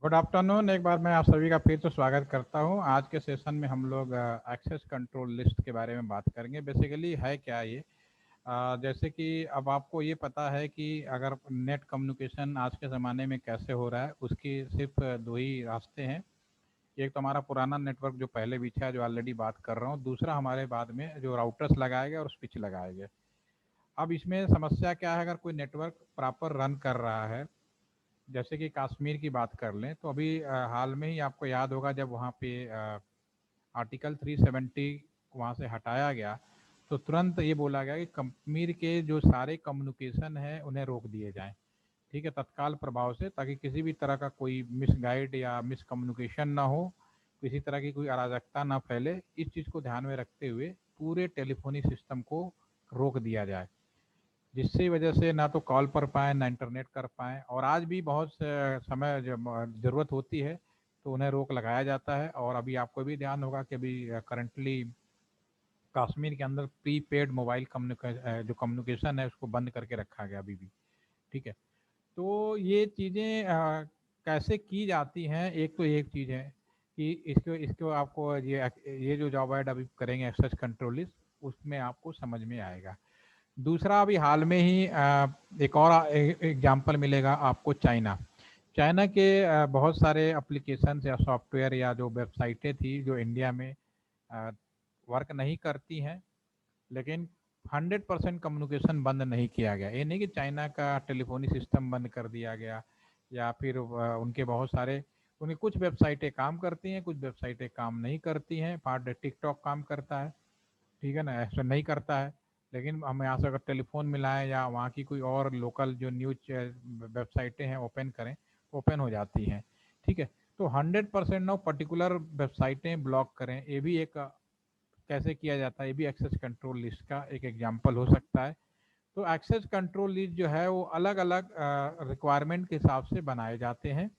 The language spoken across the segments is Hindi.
Good afternoon. एक बार मैं आप सभी का फिर से स्वागत करता हूं। आज के सेशन में हम लोग एक्सेस कंट्रोल लिस्ट के बारे में बात करेंगे। बेसिकली है क्या ये, जैसे कि अब आपको ये पता है कि अगर नेट कम्युनिकेशन आज के ज़माने में कैसे हो रहा है, उसकी सिर्फ दो ही रास्ते हैं। एक तो हमारा पुराना नेटवर्क जो पहले बिछा है, जो ऑलरेडी बात कर रहा हूँ। दूसरा हमारे बाद में जो राउटर्स लगाए गए और स्विच लगाए गए। अब इसमें समस्या क्या है, अगर कोई नेटवर्क प्रॉपर रन कर रहा है, जैसे कि कश्मीर की बात कर लें, तो अभी हाल में ही आपको याद होगा जब वहाँ पे आर्टिकल 370 वहाँ से हटाया गया, तो तुरंत ये बोला गया कि कश्मीर के जो सारे कम्युनिकेशन है उन्हें रोक दिए जाएं। ठीक है, तत्काल प्रभाव से, ताकि किसी भी तरह का कोई मिसगाइड या मिसकम्युनिकेशन ना हो, किसी तरह की कोई अराजकता ना फैले। इस चीज़ को ध्यान में रखते हुए पूरे टेलीफोनी सिस्टम को रोक दिया जाए, जिससे वजह से ना तो कॉल पर पाएँ ना इंटरनेट कर पाएँ। और आज भी बहुत समय जब ज़रूरत होती है तो उन्हें रोक लगाया जाता है। और अभी आपको भी ध्यान होगा कि अभी करंटली कश्मीर के अंदर प्रीपेड मोबाइल जो कम्युनिकेशन है उसको बंद करके रखा गया अभी भी। ठीक है, तो ये चीज़ें कैसे की जाती हैं, एक तो एक चीज़ है कि इसको इसको आपको ये जो जॉब ऐड अभी करेंगे एक्सेस कंट्रोलिस्ट, उसमें आपको समझ में आएगा। दूसरा, अभी हाल में ही एक और एग्जांपल मिलेगा आपको, चाइना। चाइना के बहुत सारे एप्लीकेशन या सॉफ्टवेयर या जो वेबसाइटें थी जो इंडिया में वर्क नहीं करती हैं, लेकिन 100% कम्युनिकेशन बंद नहीं किया गया। ये नहीं कि चाइना का टेलीफोनी सिस्टम बंद कर दिया गया, या फिर उनके बहुत सारे, उनकी कुछ वेबसाइटें काम करती हैं, कुछ वेबसाइटें काम नहीं करती हैं। पार्ट टिकटॉक काम करता है, ठीक है ना, ऐसा नहीं करता है। लेकिन हम यहाँ से अगर टेलीफोन मिलाएं या वहाँ की कोई और लोकल जो न्यूज वेबसाइटें हैं ओपन करें, ओपन हो जाती हैं। ठीक है, तो 100% ना पर्टिकुलर वेबसाइटें ब्लॉक करें, ये भी एक कैसे किया जाता है, ये भी एक्सेस कंट्रोल लिस्ट का एक एग्जाम्पल हो सकता है। तो एक्सेस कंट्रोल लिस्ट जो है वो अलग अलग रिक्वायरमेंट के हिसाब से बनाए जाते हैं।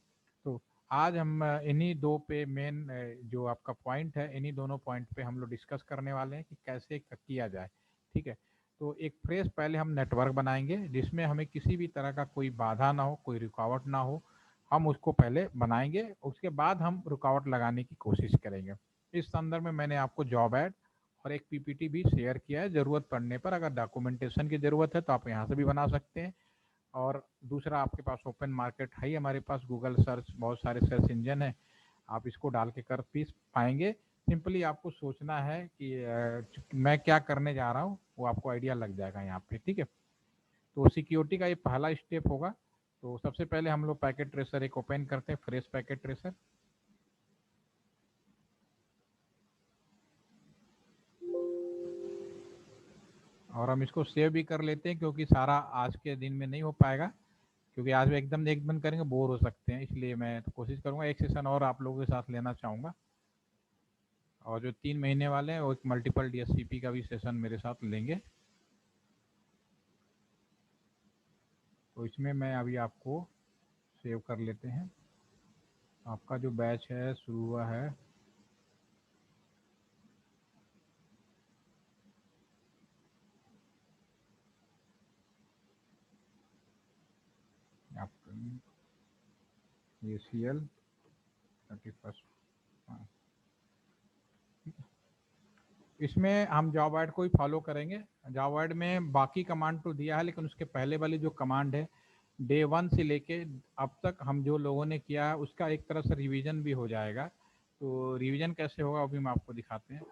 तो आज हम इन्हीं दो पे मेन जो आपका पॉइंट है, इन्हीं दोनों पॉइंट पे हम लोग डिस्कस करने वाले हैं कि कैसे किया जाए। ठीक है, तो एक फ्रेश पहले हम नेटवर्क बनाएंगे जिसमें हमें किसी भी तरह का कोई बाधा ना हो, कोई रुकावट ना हो। हम उसको पहले बनाएंगे, उसके बाद हम रुकावट लगाने की कोशिश करेंगे। इस संदर्भ में मैंने आपको जॉब ऐड और एक पीपीटी भी शेयर किया है। ज़रूरत पड़ने पर अगर डॉक्यूमेंटेशन की ज़रूरत है तो आप यहाँ से भी बना सकते हैं। और दूसरा, आपके पास ओपन मार्केट है ही, हमारे पास गूगल सर्च, बहुत सारे सर्च इंजन है, आप इसको डाल के कर पीस पाएंगे। सिंपली आपको सोचना है कि मैं क्या करने जा रहा हूँ, वो आपको आइडिया लग जाएगा यहाँ पे। ठीक है, तो सिक्योरिटी का ये पहला स्टेप होगा। तो सबसे पहले हम लोग पैकेट ट्रेसर एक ओपन करते हैं, फ्रेश पैकेट ट्रेसर। और हम इसको सेव भी कर लेते हैं, क्योंकि सारा आज के दिन में नहीं हो पाएगा, क्योंकि आज भी एकदम एक बंद करेंगे बोर हो सकते हैं। इसलिए मैं तो कोशिश करूंगा एक सेशन और आप लोगों के साथ लेना चाहूँगा। और जो 3 महीने वाले हैं वो एक मल्टीपल डीएससीपी का भी सेशन मेरे साथ लेंगे। तो इसमें मैं अभी आपको सेव कर लेते हैं। आपका जो बैच है शुरू हुआ है, आपका ACL 31। इसमें हम जॉब ऐड को ही फॉलो करेंगे। जॉब ऐड में बाकी कमांड तो दिया है, लेकिन उसके पहले वाली जो कमांड है, डे 1 से लेके अब तक हम जो लोगों ने किया है उसका एक तरह से रिवीजन भी हो जाएगा। तो रिवीजन कैसे होगा अभी हम आपको दिखाते हैं।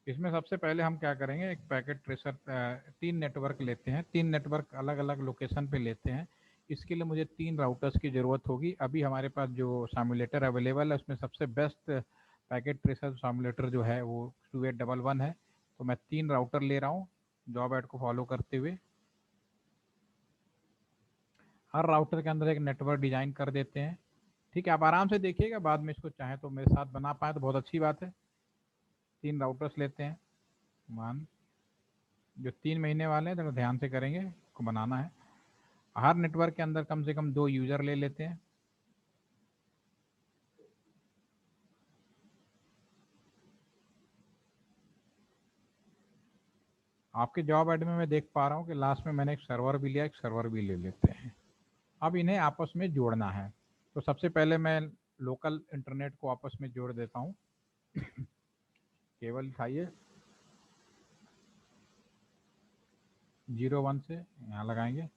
इसमें सबसे पहले हम क्या करेंगे, एक पैकेट ट्रेसर 3 नेटवर्क लेते हैं, 3 नेटवर्क अलग अलग लोकेशन पे लेते हैं। इसके लिए मुझे 3 राउटर्स की ज़रूरत होगी। अभी हमारे पास जो सामुलेटर अवेलेबल है उसमें सबसे बेस्ट पैकेट ट्रेसर सामुलेटर जो है वो 2811 है। तो मैं 3 राउटर ले रहा हूँ जॉब ऐड को फॉलो करते हुए। हर राउटर के अंदर एक नेटवर्क डिजाइन कर देते हैं। ठीक है, आप आराम से देखिएगा, बाद में इसको चाहें तो मेरे साथ बना पाए तो बहुत अच्छी बात है। 3 राउटर्स लेते हैं, वन, जो 3 महीने वाले हैं तो ध्यान से करेंगे, को बनाना है। हर नेटवर्क के अंदर कम से कम 2 यूज़र ले लेते हैं। आपके जॉब ऐड में मैं देख पा रहा हूँ कि लास्ट में मैंने एक सर्वर भी लिया, एक सर्वर भी ले लेते हैं। अब इन्हें आपस में जोड़ना है। तो सबसे पहले मैं लोकल इंटरनेट को आपस में जोड़ देता हूँ। केबल उठाइए, 01 से यहाँ लगाएंगे।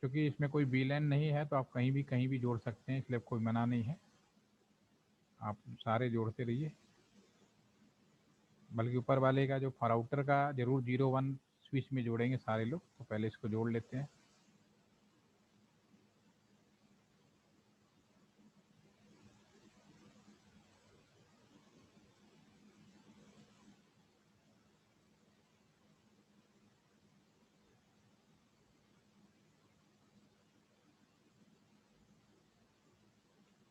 क्योंकि इसमें कोई VLAN नहीं है तो आप कहीं भी जोड़ सकते हैं, इसलिए कोई मना नहीं है, आप सारे जोड़ते रहिए। बल्कि ऊपर वाले का जो राउटर का जरूर 01 स्विच में जोड़ेंगे सारे लोग। तो पहले इसको जोड़ लेते हैं।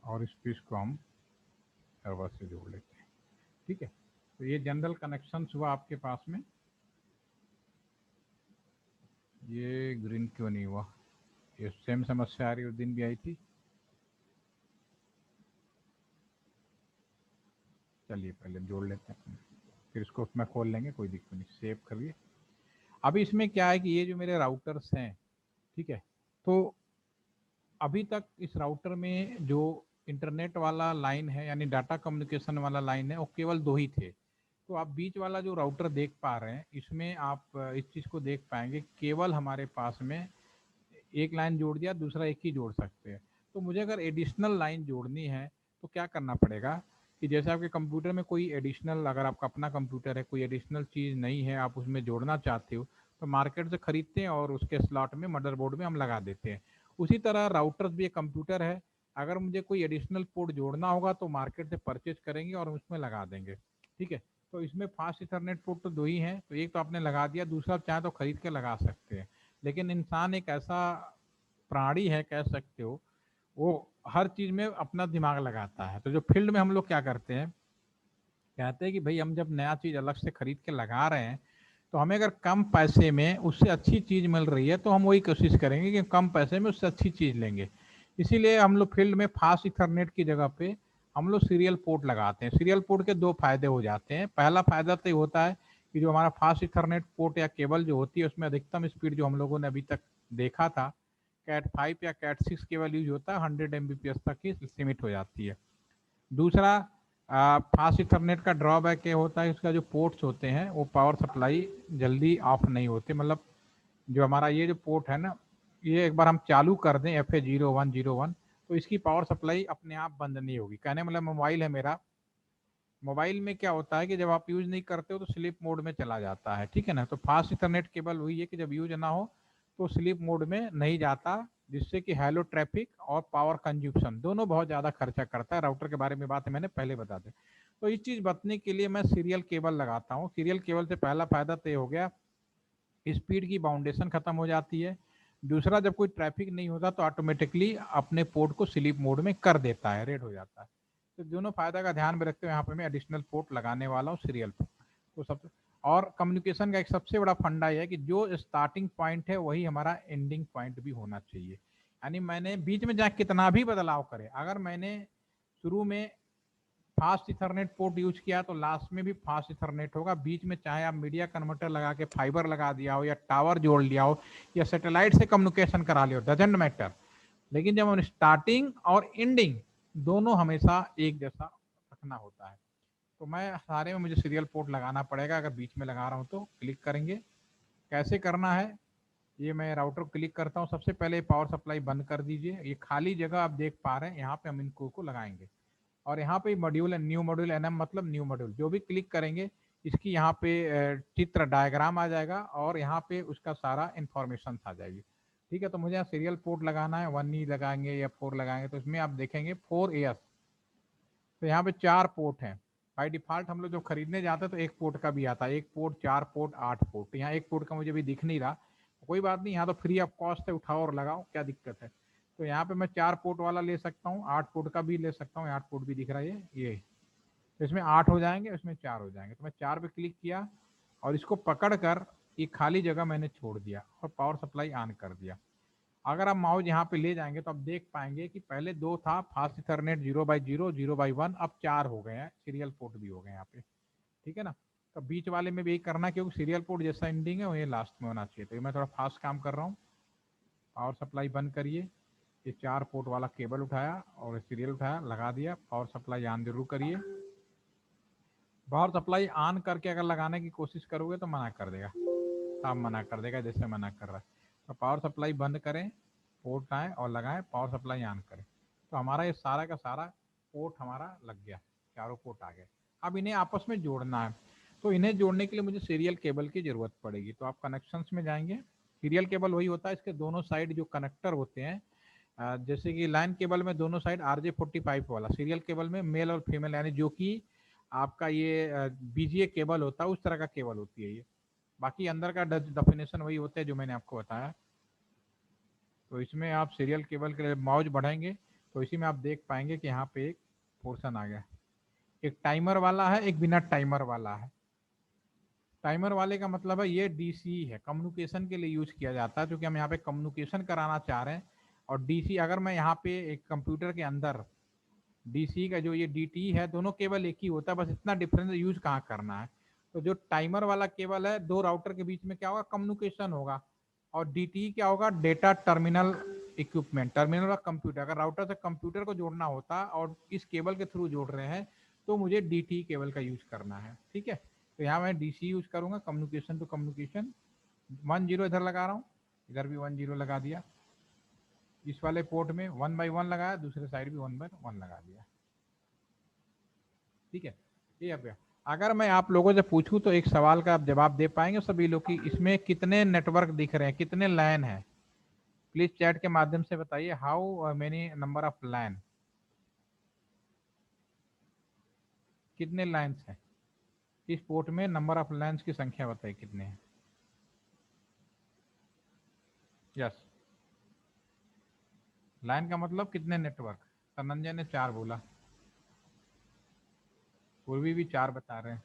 और इस पीस को हम सर्वर से जोड़ लेते हैं। ठीक है, तो ये जनरल कनेक्शन हुआ आपके पास में। ये ग्रीन क्यों नहीं हुआ? ये सेम समस्या आ रही उस दिन भी आई थी। चलिए पहले जोड़ लेते हैं, फिर इसको उसमें खोल लेंगे, कोई दिक्कत नहीं। सेव करिए। अभी इसमें क्या है कि ये जो मेरे राउटर्स हैं, ठीक है, तो अभी तक इस राउटर में जो इंटरनेट वाला लाइन है यानी डाटा कम्युनिकेशन वाला लाइन है वो केवल 2 ही थे। तो आप बीच वाला जो राउटर देख पा रहे हैं, इसमें आप इस चीज़ को देख पाएंगे, केवल हमारे पास में एक लाइन जोड़ दिया, दूसरा एक ही जोड़ सकते हैं। तो मुझे अगर एडिशनल लाइन जोड़नी है तो क्या करना पड़ेगा कि जैसे आपके कंप्यूटर में कोई एडिशनल, अगर आपका अपना कंप्यूटर है, कोई एडिशनल चीज़ नहीं है, आप उसमें जोड़ना चाहते हो तो मार्केट से खरीदते हैं और उसके स्लॉट में मदरबोर्ड में हम लगा देते हैं। उसी तरह राउटर्स भी एक कंप्यूटर है, अगर मुझे कोई एडिशनल पोर्ट जोड़ना होगा तो मार्केट से परचेज करेंगे और उसमें लगा देंगे। ठीक है, तो इसमें फास्ट इथरनेट पोर्ट तो 2 ही हैं, तो एक तो आपने लगा दिया, दूसरा आप चाहे तो खरीद के लगा सकते हैं। लेकिन इंसान एक ऐसा प्राणी है कह सकते हो, वो हर चीज़ में अपना दिमाग लगाता है। तो जो फील्ड में हम लोग क्या करते हैं, कहते हैं कि भाई हम जब नया चीज़ अलग से खरीद के लगा रहे हैं तो हमें अगर कम पैसे में उससे अच्छी चीज़ मिल रही है तो हम वही कोशिश करेंगे कि कम पैसे में उससे अच्छी चीज़ लेंगे। इसीलिए हम लोग फील्ड में फास्ट इथरनेट की जगह पे हम लोग सीरियल पोर्ट लगाते हैं। सीरियल पोर्ट के 2 फायदे हो जाते हैं। पहला फायदा तो ये होता है कि जो हमारा फास्ट इथरनेट पोर्ट या केबल जो होती है उसमें अधिकतम स्पीड जो हम लोगों ने अभी तक देखा था, कैट 5 या कैट 6 केबल यूज होता है, 100 Mbps तक की सीमित हो जाती है। दूसरा, फास्ट इथरनेट का ड्रॉबैक ये होता है, इसका जो पोर्ट्स होते हैं वो पावर सप्लाई जल्दी ऑफ नहीं होते। मतलब जो हमारा ये जो पोर्ट है ना, ये एक बार हम चालू कर दें FA0101 तो इसकी पावर सप्लाई अपने आप बंद नहीं होगी। कहने मतलब मोबाइल है मेरा, मोबाइल में क्या होता है कि जब आप यूज नहीं करते हो तो स्लीप मोड में चला जाता है। ठीक है ना, तो फास्ट इथरनेट केबल वही है कि जब यूज ना हो तो स्लीप मोड में नहीं जाता, जिससे कि हेलो ट्रैफिक और पावर कंज्यूप्शन दोनों बहुत ज़्यादा खर्चा करता है। राउटर के बारे में बात मैंने पहले बता दी। तो इस चीज़ बचने के लिए मैं सीरियल केबल लगाता हूँ। सीरियल केबल से पहला फायदा तो ये हो गया, स्पीड की बाउंडेशन खत्म हो जाती है। दूसरा, जब कोई ट्रैफिक नहीं होता तो ऑटोमेटिकली अपने पोर्ट को स्लीप मोड में कर देता है, रेड हो जाता है। तो दोनों फायदा का ध्यान में रखते हुए यहाँ पे मैं एडिशनल पोर्ट लगाने वाला हूँ, सीरियल पोर्ट। तो सब, और कम्युनिकेशन का एक सबसे बड़ा फंडा यह है कि जो स्टार्टिंग पॉइंट है वही हमारा एंडिंग पॉइंट भी होना चाहिए। यानी मैंने बीच में जाके कितना भी बदलाव करे, अगर मैंने शुरू में फास्ट इथरनेट पोर्ट यूज किया तो लास्ट में भी फास्ट इथरनेट होगा। बीच में चाहे आप मीडिया कन्वर्टर लगा के फाइबर लगा दिया हो या टावर जोड़ लिया हो या सैटेलाइट से कम्युनिकेशन करा लिया हो, डजेंट मैटर। लेकिन जब हम स्टार्टिंग और एंडिंग दोनों हमेशा एक जैसा रखना होता है। तो मैं सारे में मुझे सीरियल पोर्ट लगाना पड़ेगा। अगर बीच में लगा रहा हूँ तो क्लिक करेंगे। कैसे करना है, ये मैं राउटर को क्लिक करता हूँ। सबसे पहले पावर सप्लाई बंद कर दीजिए। ये खाली जगह आप देख पा रहे हैं, यहाँ पे हम इनको को लगाएंगे। और यहाँ पे मॉड्यूल, न्यू मॉड्यूल, NM मतलब न्यू मॉड्यूल, जो भी क्लिक करेंगे इसकी यहाँ पे चित्र डायग्राम आ जाएगा और यहाँ पे उसका सारा इंफॉर्मेशन आ जाएगी। ठीक है, तो मुझे यहाँ सीरियल पोर्ट लगाना है, 1E लगाएंगे या 4 लगाएंगे। तो इसमें आप देखेंगे 4AS, तो यहाँ पे 4 पोर्ट हैं। बाई डिफॉल्ट हम लोग जो खरीदने जाते हैं तो एक पोर्ट का भी आता है, एक पोर्ट, 4 पोर्ट, 8 पोर्ट। यहाँ एक पोर्ट का मुझे भी दिख नहीं रहा, कोई बात नहीं, यहाँ तो फ्री ऑफ कॉस्ट है, उठाओ और लगाओ, क्या दिक्कत है। तो यहाँ पे मैं 4 पोर्ट वाला ले सकता हूँ, 8 पोर्ट का भी ले सकता हूँ। 8 पोर्ट भी दिख रहा है ये। तो इसमें 8 हो जाएंगे, इसमें 4 हो जाएंगे। तो मैं 4 पे क्लिक किया और इसको पकड़ कर ये खाली जगह मैंने छोड़ दिया और पावर सप्लाई ऑन कर दिया। अगर आप माउस यहाँ पे ले जाएंगे तो आप देख पाएंगे कि पहले 2 था फास्ट इथरनेट 0x0, 0x1, अब 4 हो गए हैं, सीरियल पोर्ट भी हो गए यहाँ पे। ठीक है ना, तो बीच वाले में भी यही करना है, क्योंकि सीरियल पोर्ट जैसा एंडिंग है वो ये लास्ट में होना चाहिए। तो ये मैं थोड़ा फास्ट काम कर रहा हूँ। पावर सप्लाई बंद करिए, ये 4 पोर्ट वाला केबल उठाया और सीरियल उठाया, लगा दिया। पावर सप्लाई ऑन जरूर करिए। पावर सप्लाई ऑन करके अगर लगाने की कोशिश करोगे तो मना कर देगा, साफ मना कर देगा, जैसे मना कर रहा है। तो पावर सप्लाई बंद करें, पोर्ट आए और लगाएं, पावर सप्लाई ऑन करें। तो हमारा ये सारा का सारा पोर्ट हमारा लग गया, चारों पोर्ट आ गए। अब इन्हें आपस में जोड़ना है। तो इन्हें जोड़ने के लिए मुझे सीरियल केबल की ज़रूरत पड़ेगी। तो आप कनेक्शंस में जाएंगे। सीरियल केबल वही होता है, इसके दोनों साइड जो कनेक्टर होते हैं, जैसे कि लाइन केबल में दोनों साइड RJ45 वाला, सीरियल केबल में मेल और फीमेल, यानी जो कि आपका ये BGA केबल होता है उस तरह का केबल होती है ये। बाकी अंदर का डेफिनेशन वही होता है जो मैंने आपको बताया। तो इसमें आप सीरियल केबल के लिए माउस बढ़ाएंगे तो इसी में आप देख पाएंगे कि यहाँ पे एक पोर्शन आ गया। एक टाइमर वाला है, एक बिना टाइमर वाला है। टाइमर वाले का मतलब है ये DC है, कम्युनिकेशन के लिए यूज किया जाता है, क्योंकि हम यहाँ पे कम्युनिकेशन कराना चाह रहे हैं। और DC अगर मैं यहाँ पे एक कंप्यूटर के अंदर DC का जो ये DT है, दोनों केबल एक ही होता है, बस इतना डिफरेंस यूज कहाँ करना है। तो जो टाइमर वाला केबल है, दो राउटर के बीच में क्या होगा, कम्युनिकेशन होगा। और DT क्या होगा, डेटा टर्मिनल इक्विपमेंट, टर्मिनल का कंप्यूटर। अगर राउटर से कंप्यूटर को जोड़ना होता और इस केबल के थ्रू जोड़ रहे हैं तो मुझे DT केबल का यूज करना है। ठीक है, तो यहाँ मैं DC यूज करूंगा, कम्युनिकेशन टू कम्युनिकेशन। 10 इधर लगा रहा हूँ, इधर भी 10 लगा दिया। इस वाले पोर्ट में 1x1 लगाया, दूसरे साइड भी 1x1 लगा दिया। ठीक है, ये अब अगर मैं आप लोगों से पूछूं तो एक सवाल का आप जवाब दे पाएंगे सभी लोग कि इसमें कितने नेटवर्क दिख रहे हैं, कितने लाइन है? प्लीज चैट के माध्यम से बताइए, how many number of line, कितने लाइन्स हैं इस पोर्ट में? नंबर ऑफ लाइन्स की संख्या बताइए कितने हैं। यस, लाइन का मतलब कितने नेटवर्क? धनंजय ने 4 बोला, पूर्वी भी 4 बता रहे हैं।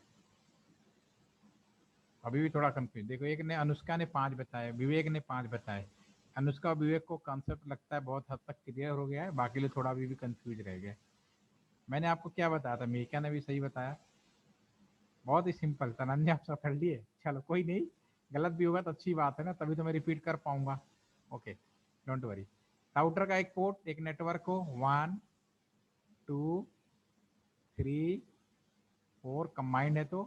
अभी भी थोड़ा कंफ्यूज, देखो एक ने, अनुष्का ने 5 बताए, विवेक ने 5 बताए। अनुष्का और विवेक को कॉन्सेप्ट लगता है बहुत हद तक क्लियर हो गया है, बाकी लोग थोड़ा अभी भी कंफ्यूज रह गए। मैंने आपको क्या बताया था, मेका ने भी सही बताया, बहुत ही सिंपल। तनन्या आप सब कर लिए, चलो कोई नहीं, गलत भी होगा तो अच्छी बात है ना, तभी तो मैं रिपीट कर पाऊंगा। Okay, don't worry. राउटर का एक पोर्ट, एक नेटवर्क को 1 2 3 4 कंबाइंड है तो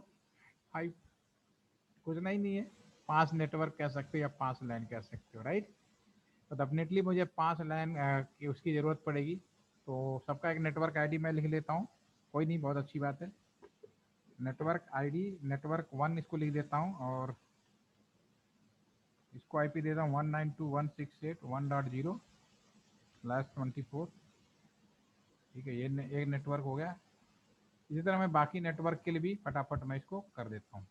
5, कुछ नहीं है, 5 नेटवर्क कह सकते हो या 5 लाइन कह सकते हो, राइट। तो डेफिनेटली मुझे 5 लाइन की उसकी ज़रूरत पड़ेगी। तो सबका एक नेटवर्क आईडी मैं लिख लेता हूँ, कोई नहीं, बहुत अच्छी बात है। नेटवर्क आईडी, नेटवर्क 1 इसको लिख देता हूँ और इसको आईपी देता हूँ 192.168.1.0/24। ठीक है, ये एक नेटवर्क हो गया। इसी तरह मैं बाकी नेटवर्क के लिए भी फटाफट मैं इसको कर देता हूँ।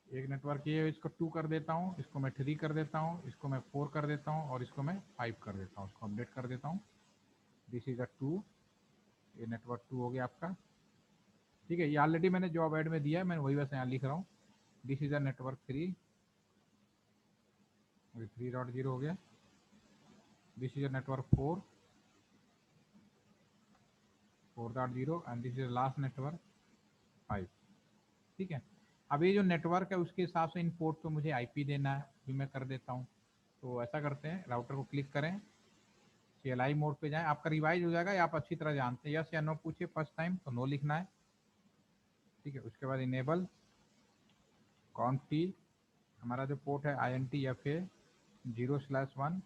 एक नेटवर्क ये, इसको 2 कर देता हूँ, इसको मैं 3 कर देता हूँ, इसको मैं 4 कर देता हूँ और इसको मैं 5 कर देता हूँ, इसको अपडेट कर देता हूँ। दिस इज अ 2, ये नेटवर्क 2 हो गया आपका। ठीक है, ये ऑलरेडी मैंने जॉब ऐड में दिया है, मैं वही वैसे यहाँ लिख रहा हूँ। दिस इज अ नेटवर्क 3, 3.0 हो गया। This is a network 4, 4.0 and this is last network 5। ठीक है, अब ये जो नेटवर्क है उसके हिसाब से इन पोर्ट पे मुझे आईपी देना है, भी मैं कर देता हूँ। तो ऐसा करते हैं, राउटर को क्लिक करें, CLI मोड पे जाएं, आपका रिवाइज हो जाएगा, या आप अच्छी तरह जानते हैं। यस या नो पूछिए फर्स्ट टाइम तो नो लिखना है। ठीक है, उसके बाद इनेबल कॉन्फ, हमारा जो पोर्ट है INTFA 0/1,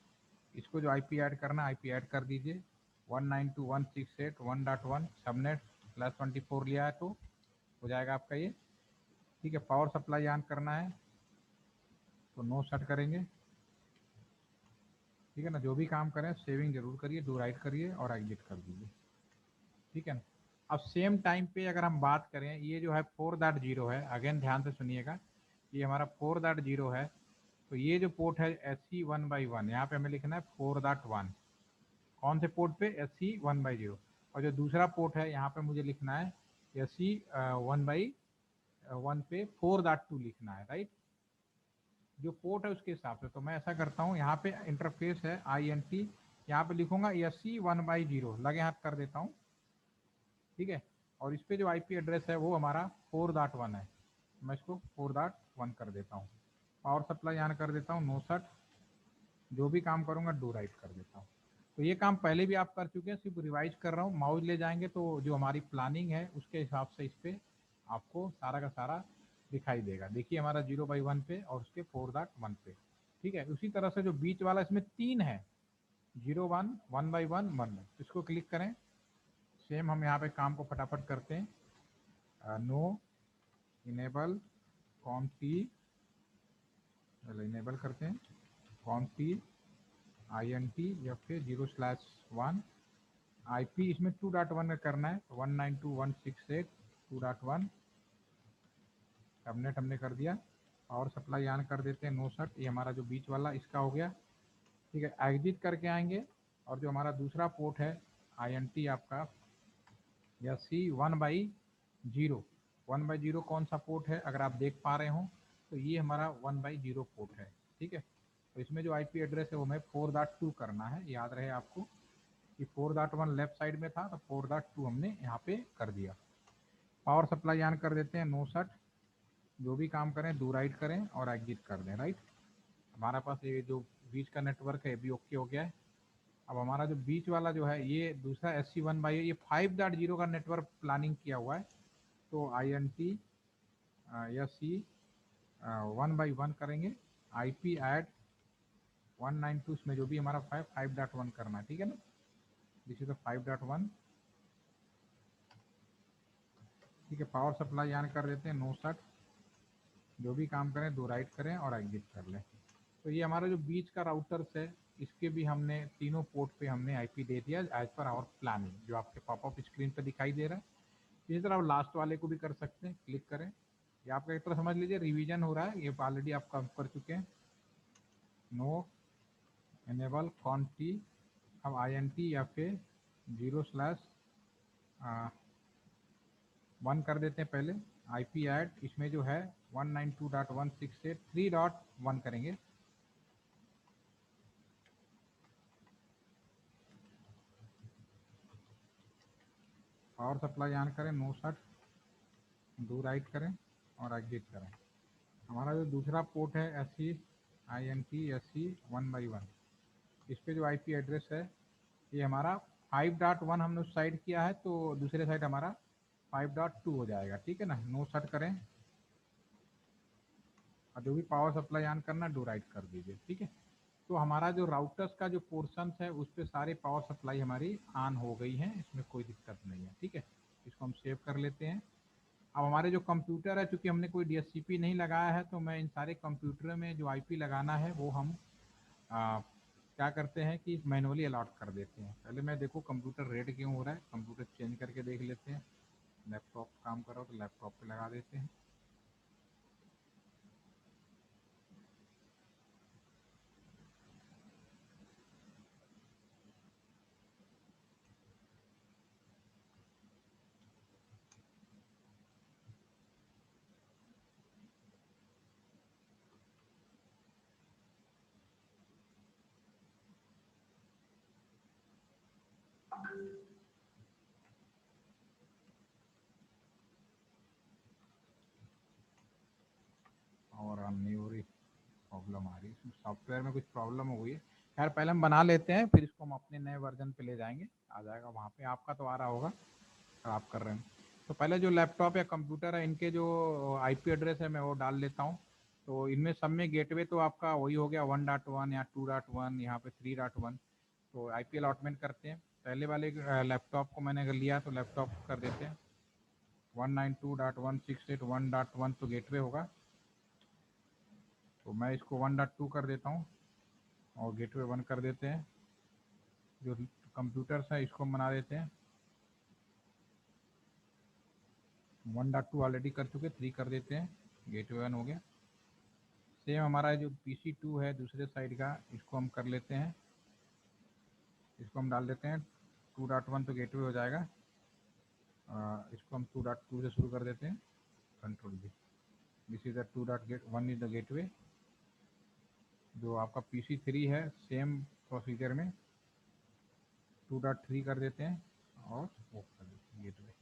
इसको जो आईपी ऐड करना है आईपी ऐड कर दीजिए 192.168.1.1 सबनेट /24 लिया है तो हो जाएगा आपका ये। ठीक है, पावर सप्लाई ऑन करना है तो नो सेट करेंगे। ठीक है ना, जो भी काम करें सेविंग जरूर करिए, डू राइट करिए और एग्जिट कर दीजिए। ठीक है ना, अब सेम टाइम पे अगर हम बात करें, ये जो है 4.0 है, अगेन ध्यान से सुनिएगा, ये हमारा 4.0 है। तो ये जो पोर्ट है SC 1/1, यहाँ पे हमें लिखना है 4.1, कौन से पोर्ट पे, SC 1/0। और जो दूसरा पोर्ट है यहाँ पे मुझे लिखना है SC 1/1 पे 4.2 लिखना है, राइट। जो पोर्ट है उसके हिसाब से। तो मैं ऐसा करता हूँ, यहाँ पे इंटरफेस है INT, यहाँ पे लिखूंगा SC 1/0, लगे हाथ कर देता हूँ। ठीक है, और इस पे जो आईपी एड्रेस है वो हमारा 4.1 है। मैं इसको 4.1 कर देता हूँ। पावर सप्लाई ऑन कर देता हूँ 69, जो भी काम करूँगा डू राइट कर देता हूँ। तो ये काम पहले भी आप कर चुके हैं, सिर्फ रिवाइज कर रहा हूँ। माउस ले जाएंगे तो जो हमारी प्लानिंग है उसके हिसाब से इस पर आपको सारा का सारा दिखाई देगा। देखिए हमारा 0/1 पे और उसके 4.1 पे, ठीक है। उसी तरह से जो बीच वाला इसमें 3 है, 0/1, 1/1, 1, इसको क्लिक करें। सेम हम यहाँ पे काम को फटाफट करते हैं। नो इनेबल कॉन्टी, इनेबल करते हैं कॉन्टी INT या फिर 0/1 IP इसमें 2.1 का करना है, 192.168.2.1 सबनेट हमने कर दिया। पावर सप्लाई ऑन कर देते हैं 69, ये हमारा जो बीच वाला इसका हो गया, ठीक है। एग्जिट करके आएंगे और जो हमारा दूसरा पोर्ट है INT आपका या C 1/0, 1/0 कौन सा पोर्ट है अगर आप देख पा रहे हो तो ये हमारा 1/0 पोर्ट है, ठीक है। तो इसमें जो IP एड्रेस है वो हमें 4.2 करना है, याद रहे आपको कि 4.1 लेफ्ट साइड में था तो 4.2 हमने यहाँ पे कर दिया। पावर सप्लाई ऑन कर देते हैं 69, जो भी काम करें डू राइट करें और एग्जिट कर दें, राइट। हमारा पास ये जो बीच का नेटवर्क है भी ओके हो गया है। अब हमारा जो बीच वाला जो है ये दूसरा SC 1/, ये 5.0 का नेटवर्क प्लानिंग किया हुआ है। तो INT या C 1/1 करेंगे, IP ऐड 192, इसमें जो भी हमारा 5.1 करना है, ठीक है ना। दिस इज 5.1, ठीक है। पावर सप्लाई ऑन कर देते हैं 69, जो भी काम करें दो राइट करें और एग्जिट कर लें। तो ये हमारा जो बीच का राउटर्स है इसके भी हमने तीनों पोर्ट पे हमने IP दे दिया एज पर आवर प्लानिंग, जो आपके पॉपअप स्क्रीन पे दिखाई दे रहा है। इसी तरह आप लास्ट वाले को भी कर सकते हैं, क्लिक करें। ये आपका एक तरह समझ लीजिए रिवीजन हो रहा है, ये ऑलरेडी आप काम कर चुके हैं। नो इनेबल कॉन्टी, अब INT या फिर 0/1 कर देते हैं पहले। IP ऐड इसमें जो है 192.168.3.1 करेंगे। पावर सप्लाई ऑन करें 69, डू राइट करें और एग्जिट करें। हमारा जो दूसरा पोर्ट है SC INT SC 1/1, इस पे जो IP एड्रेस है ये हमारा 5.1 हमने उस साइड किया है तो दूसरे साइड हमारा 5.2 हो जाएगा, ठीक है ना। नो सेट करें और जो भी पावर सप्लाई ऑन करना डू राइट कर दीजिए, ठीक है। तो हमारा जो राउटर्स का जो पोर्शन है उस पर सारे पावर सप्लाई हमारी ऑन हो गई है, इसमें कोई दिक्कत नहीं है, ठीक है। इसको हम सेव कर लेते हैं। अब हमारे जो कंप्यूटर है, चूंकि हमने कोई DHCP नहीं लगाया है तो मैं इन सारे कंप्यूटर में जो IP लगाना है वो हम क्या करते हैं कि मैनुअली अलॉट कर देते हैं। पहले मैं देखो कंप्यूटर रेड क्यों हो रहा है, कंप्यूटर चेंज करके देख लेते हैं। लैपटॉप काम कर रहा हो तो लैपटॉप पे लगा देते हैं। और नहीं हो रही, प्रॉब्लम आ रही है, सॉफ्टवेयर में कुछ प्रॉब्लम हो गई है। खैर पहले हम बना लेते हैं, फिर इसको हम अपने नए वर्जन पे ले जाएंगे, आ जाएगा वहाँ पे। आपका तो आ रहा होगा अगर आप कर रहे हैं। तो पहले जो लैपटॉप या कंप्यूटर है इनके जो IP एड्रेस है मैं वो डाल लेता हूँ। तो इनमें सब में गेटवे तो आपका वही हो गया 1.1 या 2.1, यहाँ पे 3.1। तो IP अलॉटमेंट करते हैं। पहले वाले लैपटॉप को मैंने अगर लिया तो लैपटॉप कर देते हैं 192.168.1.1 तो गेटवे होगा। तो मैं इसको 1.2 कर देता हूँ और गेटवे 1 कर देते हैं। जो कंप्यूटर्स है इसको बना देते हैं 1.2 ऑलरेडी कर चुके, 3 कर देते हैं, गेटवे 1 हो गया। सेम हमारा जो PC2 है दूसरे साइड का, इसको हम कर लेते हैं, इसको हम डाल देते हैं 2.1 तो गेटवे हो जाएगा। इसको हम 2.2 से शुरू कर देते हैं, कंट्रोल भी। This is the 2.1 is the gateway. जो आपका PC3 है सेम प्रोसीजर में 2.3 कर देते हैं और वो कर देते हैं गेटवे,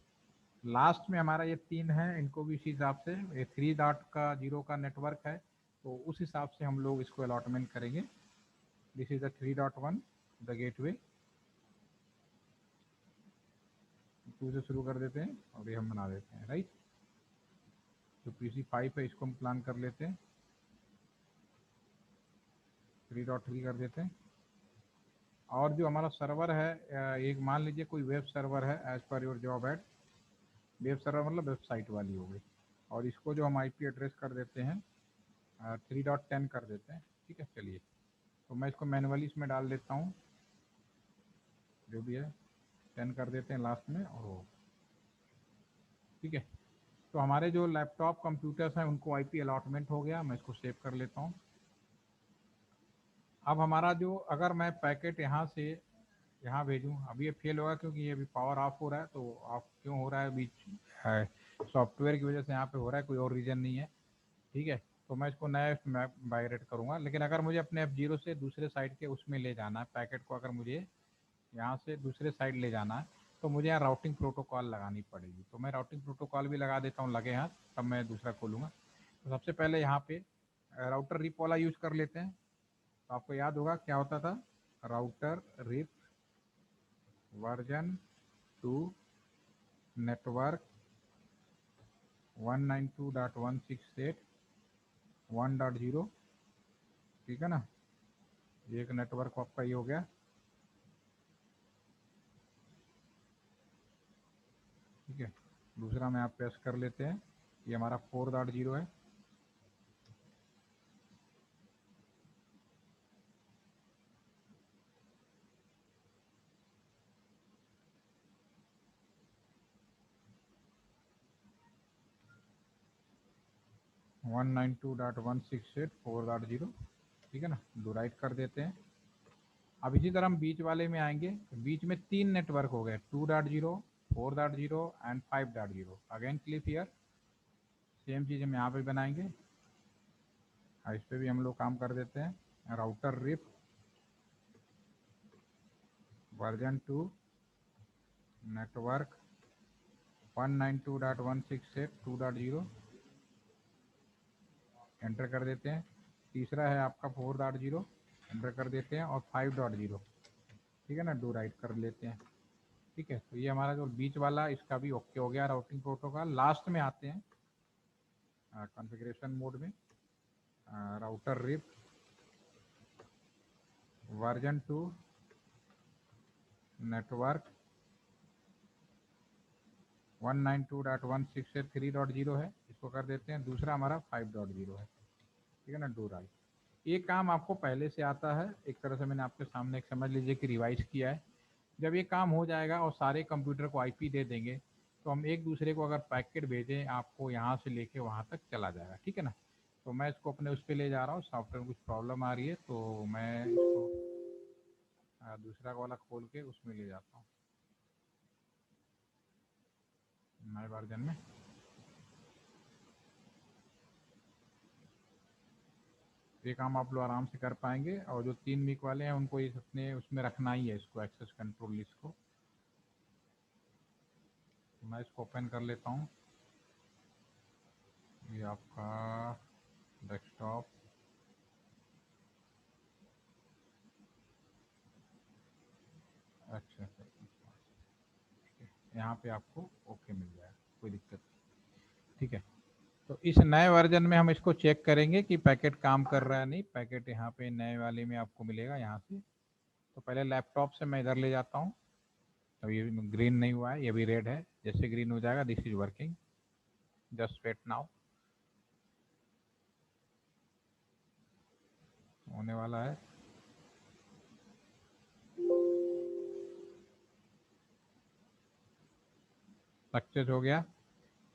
लास्ट में हमारा ये 3 है, इनको भी इसी हिसाब से, ये 3 डॉट का 0 का नेटवर्क है तो उस हिसाब से हम लोग इसको अलॉटमेंट करेंगे। This is the 3.1 the gateway. 2 से शुरू कर देते हैं और ये हम बना देते हैं, राइट। जो PC5 है इसको हम प्लान कर लेते हैं, 3.3 कर देते हैं। और जो हमारा सर्वर है, एक मान लीजिए कोई वेब सर्वर है as per your job ad, web server मतलब वेबसाइट वाली हो गई, और इसको जो हम IP एड्रेस कर देते हैं 3.10 कर देते हैं, ठीक है। चलिए, तो मैं इसको मैनुअली इसमें डाल देता हूँ, जो भी है 10 कर देते हैं लास्ट में, और ठीक है। तो हमारे जो लैपटॉप कंप्यूटर्स हैं उनको IP अलॉटमेंट हो गया, मैं इसको सेव कर लेता हूँ। अब हमारा जो, अगर मैं पैकेट यहाँ से यहाँ भेजूँ, अभी ये फेल होगा क्योंकि ये अभी पावर ऑफ हो रहा है, तो ऑफ क्यों हो रहा है, बीच है सॉफ्टवेयर की वजह से यहाँ पे हो रहा है, कोई और रीज़न नहीं है, ठीक है। तो मैं इसको नया मैप बाइरेट करूँगा, लेकिन अगर मुझे अपने F0 से दूसरे साइड के उसमें ले जाना है पैकेट को, अगर मुझे यहाँ से दूसरे साइड ले जाना है तो मुझे यहाँ राउटिंग प्रोटोकॉल लगानी पड़ेगी। तो मैं राउटिंग प्रोटोकॉल भी लगा देता हूँ लगे हाथ, तब मैं दूसरा खोलूँगा। तो सबसे पहले यहाँ पे राउटर रिप वाला यूज़ कर लेते हैं। तो आपको याद होगा क्या होता था, राउटर रिप वर्जन 2 नेटवर्क 192.168.1.0, ठीक है ना। ये एक नेटवर्क आपका ये हो गया। ठीक है, दूसरा में आप पेस्ट कर लेते हैं, ये हमारा 4.0 है। वन 192.168.4.0, ठीक है ना, दो राइट कर देते हैं। अब इसी तरह हम बीच वाले में आएंगे, बीच में 3 नेटवर्क हो गए, 2.0, 4.0 and 5.0। Again click here, same चीज़ हम यहाँ पे बनाएंगे, इस पर भी हम लोग काम कर देते हैं। Router RIP version 2 network 192.168.2.0, enter कर देते हैं। तीसरा है आपका 4.0, एंटर कर देते हैं, और 5.0, ठीक है ना, डू राइट कर लेते हैं। ठीक है, तो ये हमारा जो बीच वाला, इसका भी ओके हो गया राउटिंग प्रोटोकॉल। लास्ट में आते हैं कॉन्फ़िगरेशन मोड में, राउटर रिप वर्जन 2 नेटवर्क 192.168.3.0 है, इसको कर देते हैं। दूसरा हमारा 5.0 है, ठीक है ना, डू राइट। ये काम आपको पहले से आता है, एक तरह से मैंने आपके सामने एक समझ लीजिए कि रिवाइज किया है। जब ये काम हो जाएगा और सारे कंप्यूटर को IP दे देंगे, तो हम एक दूसरे को अगर पैकेट भेजें, आपको यहाँ से लेके वहाँ तक चला जाएगा, ठीक है ना। तो मैं इसको अपने उस पर ले जा रहा हूँ, सॉफ्टवेयर में कुछ प्रॉब्लम आ रही है, तो मैं इसको दूसरा वाला खोल के उसमें ले जाता हूँ नए वर्जन में। ये काम आप लोग आराम से कर पाएंगे, और जो 3 वीक वाले हैं उनको ये अपने उसमें रखना ही है, इसको एक्सेस कंट्रोल लिस्ट को। मैं इसको ओपन कर लेता हूँ, ये आपका डेस्कटॉप, अच्छा यहाँ पे आपको ओके मिल जाएगा, कोई दिक्कत नहीं, ठीक है। तो इस नए वर्जन में हम इसको चेक करेंगे कि पैकेट काम कर रहा है नहीं। पैकेट यहाँ पे नए वाले में आपको मिलेगा यहाँ से। तो पहले लैपटॉप से मैं इधर ले जाता हूँ, अब ये ग्रीन नहीं हुआ है, ये भी रेड है। जैसे ग्रीन हो जाएगा, this is working, just wait now, होने वाला है। सक्सेस हो गया,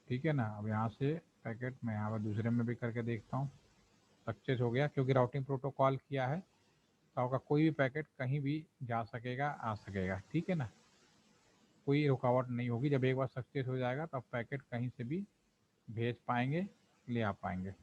ठीक है ना। अब यहाँ से पैकेट मैं यहाँ पर दूसरे में भी करके देखता हूँ, सक्सेस हो गया, क्योंकि राउटिंग प्रोटोकॉल किया है तो आपका कोई भी पैकेट कहीं भी जा सकेगा, आ सकेगा, ठीक है ना, कोई रुकावट नहीं होगी। जब एक बार सक्सेस हो जाएगा तो आप पैकेट कहीं से भी भेज पाएंगे, ले आ पाएंगे,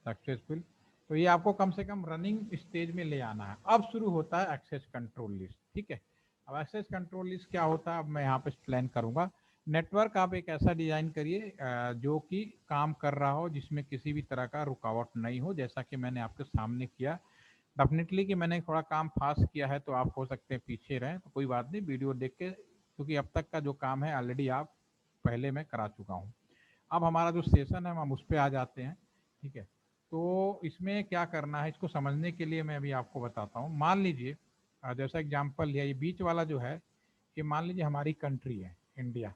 सक्सेसफुल। तो ये आपको कम से कम रनिंग स्टेज में ले आना है। अब शुरू होता है एक्सेस कंट्रोल लिस्ट, ठीक है। अब एक्सेस कंट्रोल लिस्ट क्या होता है, अब मैं यहाँ पे एक्सप्लेन करूंगा। नेटवर्क आप एक ऐसा डिजाइन करिए जो कि काम कर रहा हो, जिसमें किसी भी तरह का रुकावट नहीं हो, जैसा कि मैंने आपके सामने किया। डेफिनेटली कि मैंने थोड़ा काम फास्ट किया है, तो आप हो सकते हैं पीछे रहें, तो कोई बात नहीं, वीडियो देख के, क्योंकि अब तक का जो काम है ऑलरेडी आप पहले मैं करा चुका हूँ। अब हमारा जो सेशन है हम उस पर आ जाते हैं। ठीक है, तो इसमें क्या करना है, इसको समझने के लिए मैं अभी आपको बताता हूँ। मान लीजिए जैसा एग्जाम्पल लिया, ये बीच वाला जो है, ये मान लीजिए हमारी कंट्री है इंडिया।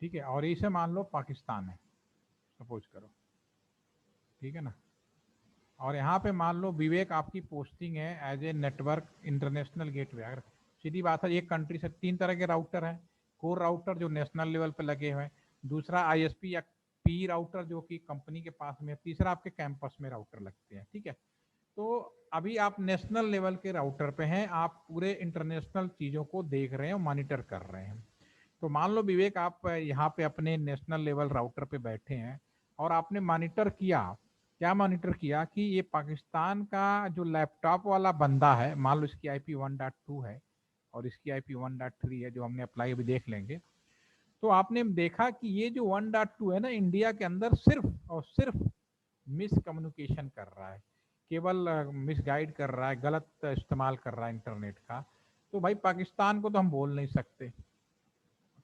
ठीक है, और इसे मान लो पाकिस्तान है, सपोज करो। ठीक है ना, और यहाँ पे मान लो विवेक आपकी पोस्टिंग है as a network international gateway. अगर सीधी बात है, एक कंट्री से 3 तरह के राउटर हैं। कोर राउटर जो नेशनल लेवल पे लगे हुए हैं, दूसरा आईएसपी या पी राउटर जो कि कंपनी के पास में, तीसरा आपके कैंपस में राउटर लगते हैं। ठीक है, तो अभी आप नेशनल लेवल के राउटर पे हैं, आप पूरे इंटरनेशनल चीज़ों को देख रहे हैं और मॉनिटर कर रहे हैं। तो मान लो विवेक आप यहाँ पे अपने नेशनल लेवल राउटर पे बैठे हैं और आपने मॉनिटर किया। क्या मॉनिटर किया कि ये पाकिस्तान का जो लैपटॉप वाला बंदा है, मान लो इसकी आईपी 1.2 है और इसकी आईपी 1.3 है, जो हमने अप्लाई अभी देख लेंगे। तो आपने देखा कि ये जो 1.2 है ना, इंडिया के अंदर सिर्फ और सिर्फ मिस कम्युनिकेशन कर रहा है, केवल मिस गाइड कर रहा है, गलत इस्तेमाल कर रहा है इंटरनेट का। तो भाई पाकिस्तान को तो हम बोल नहीं सकते।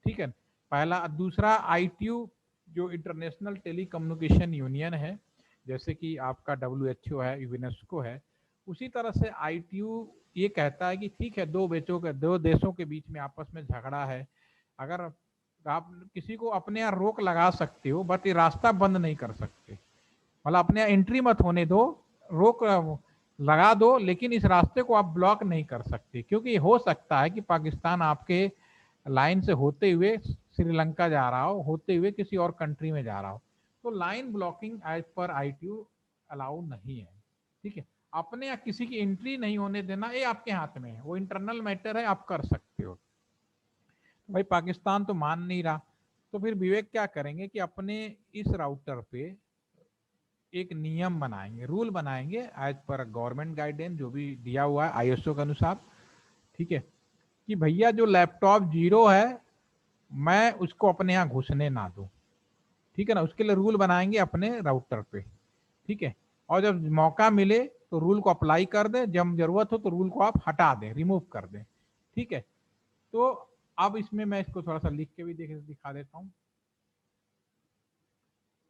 ठीक है, पहला। दूसरा, आईटीयू जो इंटरनेशनल टेली कम्युनिकेशन यूनियन है, जैसे कि आपका डब्ल्यूएचओ है, यूनेस्को है, उसी तरह से आईटीयू ये कहता है कि ठीक है, दो देशों के बीच में आपस में झगड़ा है, अगर आप किसी को अपने यहाँ रोक लगा सकते हो, बट ये रास्ता बंद नहीं कर सकते। मतलब अपने यहाँ एंट्री मत होने दो, रोक लगा दो, लेकिन इस रास्ते को आप ब्लॉक नहीं कर सकते, क्योंकि हो सकता है कि पाकिस्तान आपके लाइन से होते हुए श्रीलंका जा रहा हो, होते हुए किसी और कंट्री में जा रहा हो। तो line blocking as per ITU allow नहीं है। ठीक है, अपने या किसी की एंट्री नहीं होने देना, ये आपके हाथ में है, वो इंटरनल मैटर है, आप कर सकते हो। भाई पाकिस्तान तो मान नहीं रहा, तो फिर विवेक क्या करेंगे कि अपने इस राउटर पे एक नियम बनाएंगे, रूल बनाएंगे एज पर गवर्नमेंट गाइडेंस जो भी दिया हुआ है आईएसओ के अनुसार। ठीक है, कि भैया जो लैपटॉप जीरो है, मैं उसको अपने यहाँ घुसने ना दूं। ठीक है ना, उसके लिए रूल बनाएंगे अपने राउटर पे। ठीक है, और जब मौका मिले तो रूल को अप्लाई कर दें, जब जरूरत हो तो रूल को आप हटा दें, रिमूव कर दें। ठीक है, तो अब इसमें मैं इसको थोड़ा सा लिख के भी दिखा देता हूँ।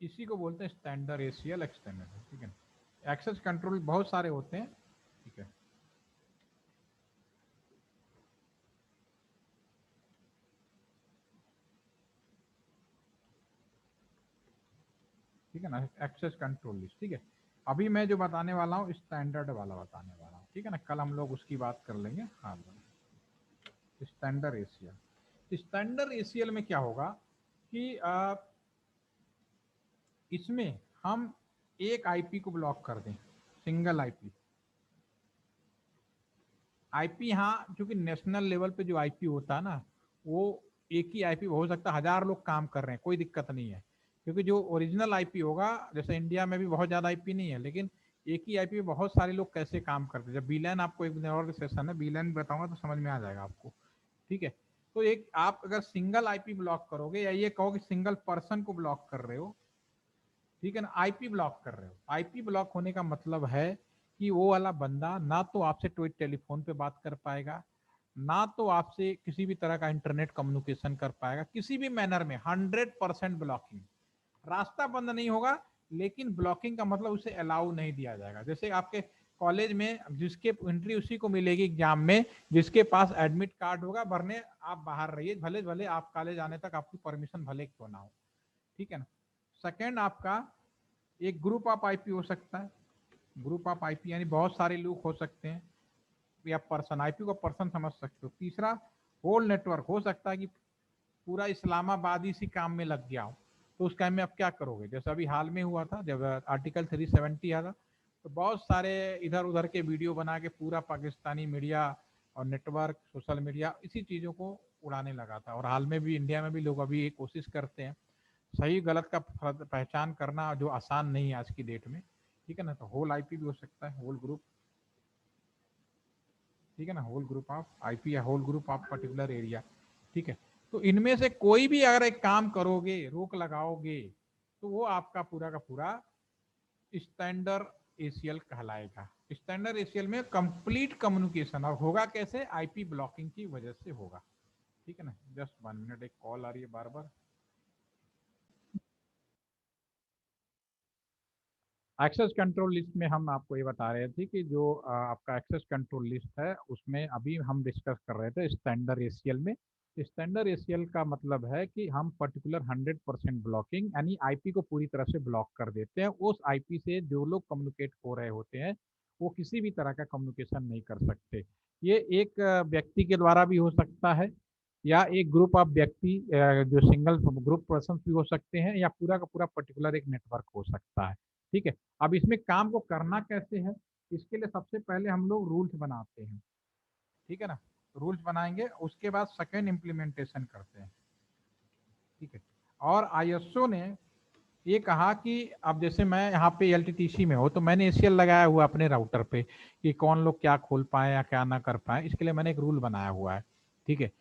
इसी को बोलते हैं स्टैंडर्ड एसीएल एक्सटेंडर। ठीक है, एक्सेस कंट्रोल बहुत सारे होते हैं। ठीक है, ठीक है ना, एक्सेस कंट्रोल लिस्ट। ठीक है, अभी मैं जो बताने वाला हूँ स्टैंडर्ड वाला बताने वाला हूँ। ठीक है ना, कल हम लोग उसकी बात कर लेंगे। हाँ, स्टैंडर्ड एसीएल। स्टैंडर्ड एसीएल में क्या होगा कि इसमें हम एक आईपी को ब्लॉक कर दें, सिंगल आईपी। आईपी हाँ, क्योंकि नेशनल लेवल पे जो आईपी होता है ना, वो एक ही आईपी हो सकता है, 1000 लोग काम कर रहे हैं, कोई दिक्कत नहीं है। क्योंकि जो ओरिजिनल आईपी होगा, जैसे इंडिया में भी बहुत ज़्यादा आईपी नहीं है, लेकिन एक ही आईपी में बहुत सारे लोग कैसे काम करते हैं। जब बीलैन, आपको एक दिन और सेशन है बीलैन बताऊंगा तो समझ में आ जाएगा आपको। ठीक है, तो एक आप अगर सिंगल आईपी ब्लॉक करोगे, या ये कहो कि सिंगल पर्सन को ब्लॉक कर रहे हो, ठीक है ना, आईपी ब्लॉक कर रहे हो। आईपी ब्लॉक होने का मतलब है कि वो वाला बंदा ना तो आपसे टेलीफोन पे बात कर पाएगा, ना तो आपसे किसी भी तरह का इंटरनेट कम्युनिकेशन कर पाएगा, किसी भी मैनर में। 100% ब्लॉकिंग, रास्ता बंद नहीं होगा, लेकिन ब्लॉकिंग का मतलब उसे अलाउ नहीं दिया जाएगा। जैसे आपके कॉलेज में जिसके एंट्री उसी को मिलेगी एग्जाम में, जिसके पास एडमिट कार्ड होगा, भरने आप बाहर रहिए, भले भले आप कॉलेज आने तक आपकी परमिशन भले क्यों ना हो। ठीक है ना। सेकेंड, आपका एक ग्रुप ऑफ आईपी हो सकता है। ग्रुप ऑफ आईपी यानी बहुत सारे लोग हो सकते हैं, या पर्सन, आईपी को पर्सन समझ सकते हो। तीसरा, होल नेटवर्क हो सकता है कि पूरा इस्लामाबाद इसी काम में लग गया हो, तो उस टाइम में आप क्या करोगे। जैसे अभी हाल में हुआ था जब आर्टिकल 370 आया था, तो बहुत सारे इधर उधर के वीडियो बना के पूरा पाकिस्तानी मीडिया और नेटवर्क, सोशल मीडिया इसी चीज़ों को उड़ाने लगा था। और हाल में भी इंडिया में भी लोग अभी ये कोशिश करते हैं। सही गलत का पहचान करना जो आसान नहीं है आज की डेट में। ठीक है ना, तो होल आईपी भी हो सकता है, होल ग्रुप। ठीक है ना, होल ग्रुप ऑफ आईपी या whole group of particular area. ठीक है, तो इनमें से कोई भी अगर एक काम करोगे, रोक लगाओगे, तो वो आपका पूरा का पूरा स्टैंडर्ड एसीएल कहलाएगा। स्टैंडर्ड एसीएल में कंप्लीट कम्युनिकेशन, और होगा कैसे, आईपी ब्लॉकिंग की वजह से होगा। ठीक है ना, जस्ट 1 मिनट, एक कॉल आ रही है बार बार। एक्सेस कंट्रोल लिस्ट में हम आपको ये बता रहे थे कि जो आपका एक्सेस कंट्रोल लिस्ट है उसमें अभी हम डिस्कस कर रहे थे स्टैंडर्ड एसीएल में। स्टैंडर्ड एसीएल का मतलब है कि हम पर्टिकुलर 100% ब्लॉकिंग, यानी आईपी को पूरी तरह से ब्लॉक कर देते हैं। उस आईपी से जो लोग कम्युनिकेट हो रहे होते हैं वो किसी भी तरह का कम्युनिकेशन नहीं कर सकते। ये एक व्यक्ति के द्वारा भी हो सकता है, या एक ग्रुप ऑफ व्यक्ति जो सिंगल ग्रुप पर्सन भी हो सकते हैं, या पूरा का पूरा पर्टिकुलर एक नेटवर्क हो सकता है। ठीक है, अब इसमें काम को करना कैसे है, इसके लिए सबसे पहले हम लोग रूल्स बनाते हैं। ठीक है ना, रूल्स बनाएंगे, उसके बाद सेकेंड इम्प्लीमेंटेशन करते हैं। ठीक है, और आईएसओ ने ये कहा कि अब जैसे मैं यहाँ पे एलटीटीसी में हूँ, तो मैंने एसीएल लगाया हुआ अपने राउटर पे कि कौन लोग क्या खोल पाए या क्या ना कर पाए, इसके लिए मैंने एक रूल बनाया हुआ है। ठीक है,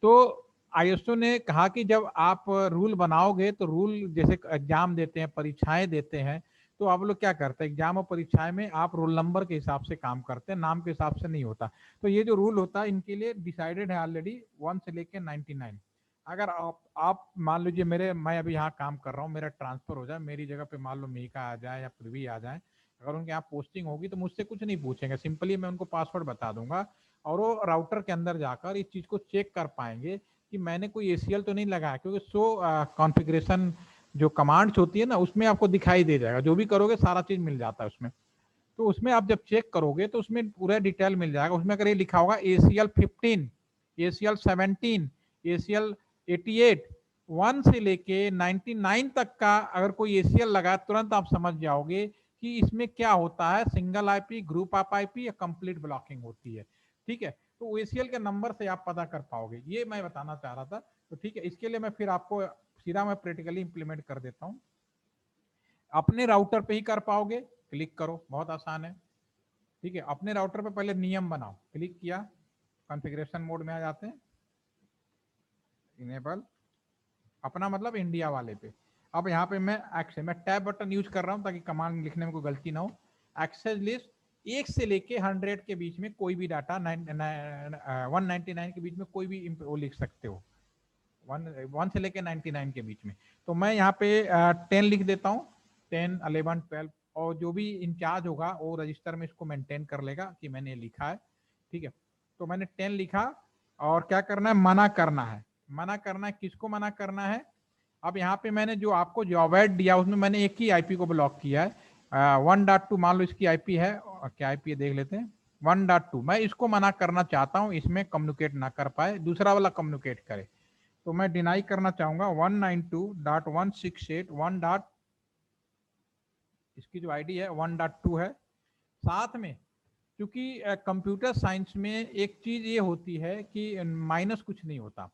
तो आईएसओ ने कहा कि जब आप रूल बनाओगे तो रूल, जैसे एग्जाम देते हैं, परीक्षाएं देते हैं, तो आप लोग क्या करते हैं, एग्जाम और परीक्षाएं में आप रोल नंबर के हिसाब से काम करते हैं, नाम के हिसाब से नहीं होता। तो ये जो रूल होता है इनके लिए डिसाइडेड है ऑलरेडी 1 से लेके 99। अगर आप मान लीजिए मैं अभी यहाँ काम कर रहा हूँ, मेरा ट्रांसफर हो जाए, मेरी जगह पे मान लो मेहिका आ जाए या पृथ्वी आ जाए, अगर उनके यहाँ पोस्टिंग होगी तो मुझसे कुछ नहीं पूछेंगे, सिंपली मैं उनको पासवर्ड बता दूंगा, और वो राउटर के अंदर जाकर इस चीज को चेक कर पाएंगे कि मैंने कोई एसीएल तो नहीं लगाया, क्योंकि कॉन्फ़िगरेशन जो कमांड्स होती है ना, उसमें आपको दिखाई दे जाएगा, जो भी करोगे सारा चीज मिल जाता है उसमें। तो उसमें आप जब चेक करोगे तो उसमें पूरा डिटेल मिल जाएगा। उसमें अगर ये लिखा होगा ACL 15, ACL 17, ACL 88, 1 से लेके 99 तक का अगर कोई एसीएल लगा, तुरंत आप समझ जाओगे कि इसमें क्या होता है, single IP, group of IP या कंप्लीट ब्लॉकिंग होती है। ठीक है, तो एसीएल के नंबर से आप पता कर पाओगे, ये मैं बताना चाह रहा था। तो ठीक है, इसके लिए मैं फिर आपको सीधा मैं प्रैक्टिकली इंप्लीमेंट कर देता हूँ। अपने राउटर पे ही कर पाओगे, क्लिक करो, बहुत आसान है। ठीक है, अपने राउटर पे पहले नियम बनाओ, क्लिक किया, कॉन्फ़िगरेशन मोड में आ जाते हैं, इनेबल, अपना मतलब इंडिया वाले पे। अब यहाँ पे मैं टैब बटन यूज कर रहा हूँ ताकि कमांड लिखने में कोई गलती ना हो। एक्सेस लिस्ट 1 से लेके 100 के बीच में कोई भी डाटा, 199 के बीच में कोई भी वो लिख सकते हो, 1 से लेके 99 के बीच में। तो मैं यहाँ पे 10 लिख देता हूँ, 10, 11, 12, और जो भी इंचार्ज होगा वो रजिस्टर में इसको मेंटेन कर लेगा कि मैंने लिखा है। ठीक है, तो मैंने 10 लिखा, और क्या करना है, मना करना है। मना करना है, किसको मना करना है, अब यहाँ पे मैंने जो आपको जॉब एड दिया उसमें मैंने एक ही आईपी को ब्लॉक किया है, 1.2 मान लो इसकी आईपी है, क्या आईपी है देख लेते हैं, 1.2। मैं इसको मना करना चाहता हूँ, इसमें कम्युनिकेट ना कर पाए, दूसरा वाला कम्युनिकेट करे। तो मैं डिनाई करना चाहूंगा 192.168.1 डॉट, इसकी जो आईडी है 1.2 है। साथ में क्योंकि कंप्यूटर साइंस में एक चीज ये होती है कि माइनस कुछ नहीं होता।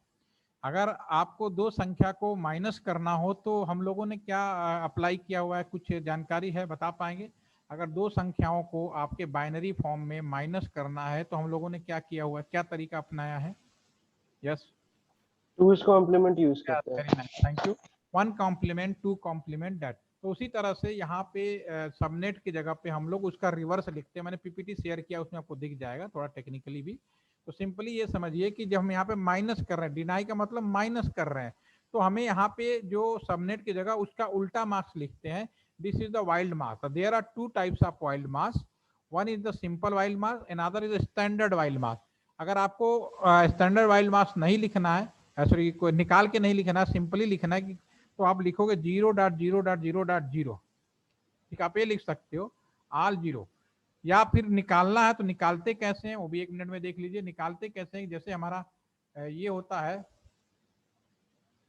अगर आपको दो संख्या को माइनस करना हो तो हम लोगों ने क्या अप्लाई किया हुआ है, कुछ जानकारी है, बता पाएंगे? अगर दो संख्याओं को आपके बाइनरी फॉर्म में माइनस करना है तो हम लोगों ने क्या किया हुआ है, क्या तरीका अपनाया है? यस, 2's कॉम्प्लीमेंट यूज करते हैं। Very nice, thank you. 1 complement 2 complement that. तो उसी तरह से यहाँ पे सबनेट की जगह पे हम लोग उसका रिवर्स लिखते हैं। मैंने पीपीटी शेयर किया, उसमें आपको दिख जाएगा, थोड़ा टेक्निकली भी। तो सिंपली ये समझिए कि जब हम यहाँ पे माइनस कर रहे हैं, डिनाई का मतलब माइनस कर रहे हैं, तो हमें यहाँ पे जो सबनेट की जगह उसका उल्टा मार्क्स लिखते हैं। This is the wild marks. There are 2 types of wild marks, one is the simple wild marks, another is standard wild marks. अगर आपको स्टैंडर्ड वाइल्ड मार्क्स नहीं लिखना है, सॉरी कोई निकाल के नहीं लिखना है, सिंपली लिखना है कि, तो आप लिखोगे 0.0.0.0। ठीक, आप ये लिख सकते हो, ऑल 0। या फिर निकालना है तो निकालते कैसे हैं वो भी 1 मिनट में देख लीजिए। निकालते कैसे हैं, जैसे हमारा ये होता है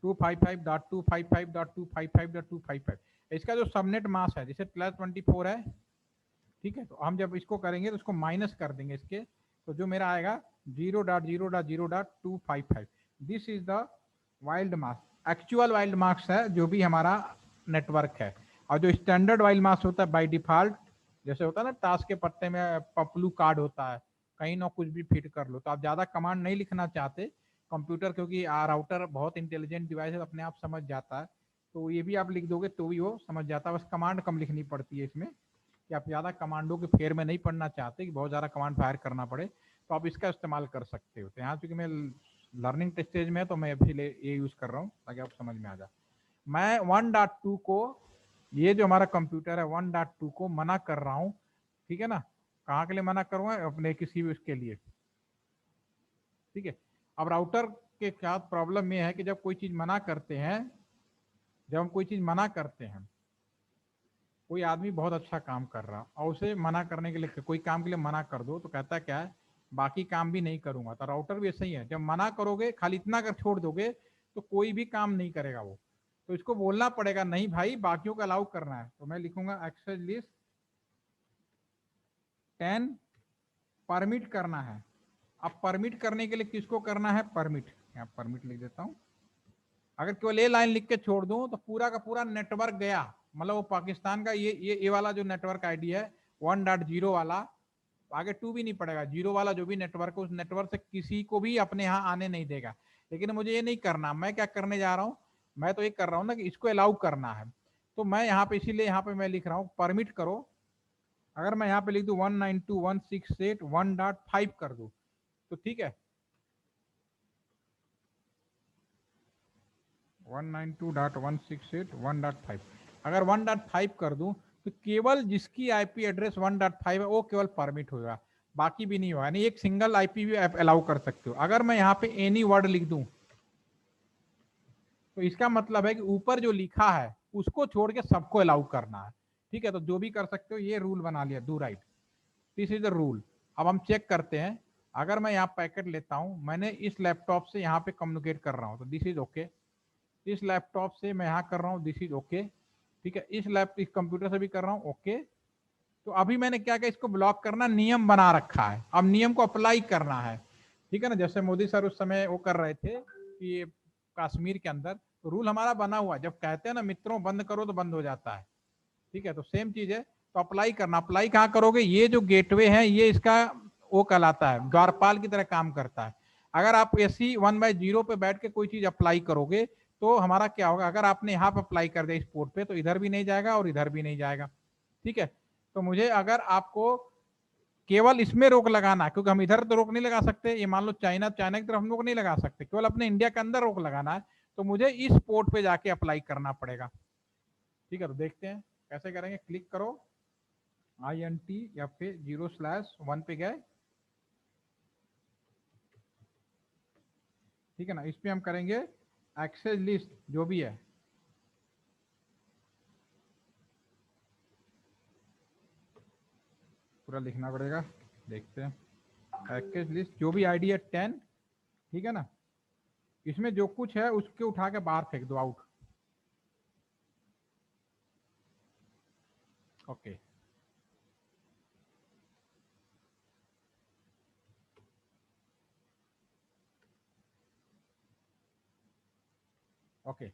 255.255.255.255, इसका जो सबनेट मास है जैसे +24 है। ठीक है, तो हम जब इसको करेंगे तो इसको माइनस कर देंगे इसके, तो जो मेरा आएगा 0.0.0.255। This is the wild marks, actual wild marks है जो भी हमारा नेटवर्क है। और जो स्टैंडर्ड वाइल्ड मार्क्स होता है बाय डिफॉल्ट, जैसे होता है ना टास्क के पत्ते में पपलू कार्ड होता है, कहीं ना कुछ भी फिट कर लो। तो आप ज़्यादा कमांड नहीं लिखना चाहते कंप्यूटर, क्योंकि राउटर बहुत इंटेलिजेंट डिवाइस है, अपने आप समझ जाता है। तो ये भी आप लिख दोगे तो भी वो समझ जाता है, बस कमांड कम लिखनी पड़ती है इसमें, कि आप ज़्यादा कमांडों के फेर में नहीं पढ़ना चाहते कि बहुत ज़्यादा कमांड फायर करना पड़े, तो आप इसका इस्तेमाल कर सकते हो। तो यहाँ चूंकि मैं लर्निंग स्टेज में है तो मैं अभी ये यूज़ कर रहा हूँ ताकि आप समझ में आ जाए। मैं 1.2 को, ये जो हमारा कंप्यूटर है 1.2 को मना कर रहा हूँ, ठीक है ना। कहाँ के लिए मना करूँगा? अपने किसी भी उसके लिए, ठीक है। अब राउटर के साथ प्रॉब्लम ये है कि जब कोई चीज़ मना करते हैं, जब हम कोई चीज़ मना करते हैं, कोई आदमी बहुत अच्छा काम कर रहा और उसे मना करने के लिए, कोई काम के लिए मना कर दो तो कहता क्या है, बाकी काम भी नहीं करूंगा। तो राउटर भी ऐसा ही है, जब मना करोगे खाली इतना कर छोड़ दोगे तो कोई भी काम नहीं करेगा वो। तो इसको बोलना पड़ेगा नहीं भाई बाकियों को अलाउ करना है। तो मैं लिखूंगा एक्सेस लिस्ट 10 परमिट करना है। अब परमिट करने के लिए किसको करना है? परमिट, यहाँ परमिट लिख देता हूं। अगर केवल ये लाइन लिख के छोड़ दूं तो पूरा का पूरा नेटवर्क गया, मतलब वो पाकिस्तान का ये वाला जो नेटवर्क आईडी है 1.0 वाला, आगे 2 भी नहीं पड़ेगा, 0 वाला जो भी नेटवर्क है उस नेटवर्क से किसी को भी अपने यहाँ आने नहीं देगा। लेकिन मुझे ये नहीं करना, मैं क्या करने जा रहा हूँ, मैं तो ये कर रहा हूँ ना कि इसको अलाउ करना है। तो मैं यहाँ पे इसीलिए यहाँ पे मैं लिख रहा हूँ परमिट करो। अगर मैं यहाँ पे लिख दूँ 192.168.1.5 कर दूँ तो ठीक है, 192.168.1.5 अगर 1.5 कर दूं तो केवल जिसकी आईपी एड्रेस 1.5 है वो केवल परमिट होगा, बाकी भी नहीं होगा। यानी एक सिंगल आईपी भी आप अलाउ कर सकते हो। अगर मैं यहाँ पे एनी वर्ड लिख दूं तो इसका मतलब है कि ऊपर जो लिखा है उसको छोड़ के सबको अलाउ करना है, ठीक है। तो जो भी कर सकते हो, ये रूल बना लिया, do right, this is the rule. अब हम चेक करते हैं, अगर मैं यहाँ पैकेट लेता हूँ, मैंने इस लैपटॉप से यहाँ पे कम्युनिकेट कर रहा हूँ तो दिस इज ओके। इस लैपटॉप से मैं यहाँ कर रहा हूँ, दिस इज ओके, ठीक है। इस कंप्यूटर से भी कर रहा हूँ, ओके। तो अभी मैंने क्या किया, इसको ब्लॉक करना नियम बना रखा है, अब नियम को अप्लाई करना है, ठीक है ना। जैसे मोदी सर उस समय वो कर रहे थे कि कश्मीर के अंदर तो रूल हमारा बना हुआ, जब कहते हैं ना मित्रों बंद करो तो बंद हो जाता है, ठीक है। तो सेम चीज है, तो अप्लाई करना। अप्लाई कहाँ करोगे? ये जो गेटवे है ये इसका वो कहलाता है, द्वारपाल की तरह काम करता है। अगर आप एसी 1/0 पे बैठ के कोई चीज अप्लाई करोगे तो हमारा क्या होगा, अगर आपने यहाँ पे अप्लाई कर दिया इस पोर्ट पे तो इधर भी नहीं जाएगा और इधर भी नहीं जाएगा, ठीक है। तो मुझे अगर आपको केवल इसमें रोक लगाना है, क्योंकि हम इधर तो रोक नहीं लगा सकते, ये मान लो चाइना, चाइना की तरफ हम लोग नहीं लगा सकते, केवल अपने इंडिया के अंदर रोक लगाना है, तो मुझे इस पोर्ट पे जाके अप्लाई करना पड़ेगा, ठीक है। तो देखते हैं कैसे करेंगे। क्लिक करो INT या फिर 0/1 पे गए, ठीक है ना। इस पे हम करेंगे एक्सेस लिस्ट जो भी है, पूरा लिखना पड़ेगा। देखते हैं एक्सेस लिस्ट जो भी आईडी है 10, ठीक है ना। इसमें जो कुछ है उसके उठा के बाहर फेंक दो, out, okay. Okay,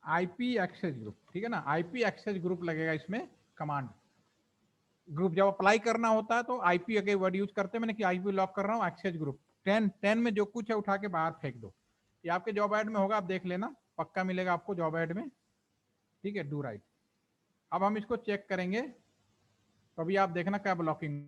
IP access group, ठीक है ना, आईपी एक्सेस ग्रुप लगेगा इसमें। कमांड ग्रुप जब अप्लाई करना होता है तो आईपी अगर वर्ड यूज करते हैं, मैंने कि आईपी लॉक कर रहा हूँ, एक्सेस ग्रुप 10 में जो कुछ है उठा के बाहर फेंक दो। ये आपके जॉब ऐड में होगा, आप देख लेना, पक्का मिलेगा आपको जॉब ऐड में, ठीक है। Do right. अब हम इसको चेक करेंगे, तो अभी आप देखना क्या ब्लॉकिंग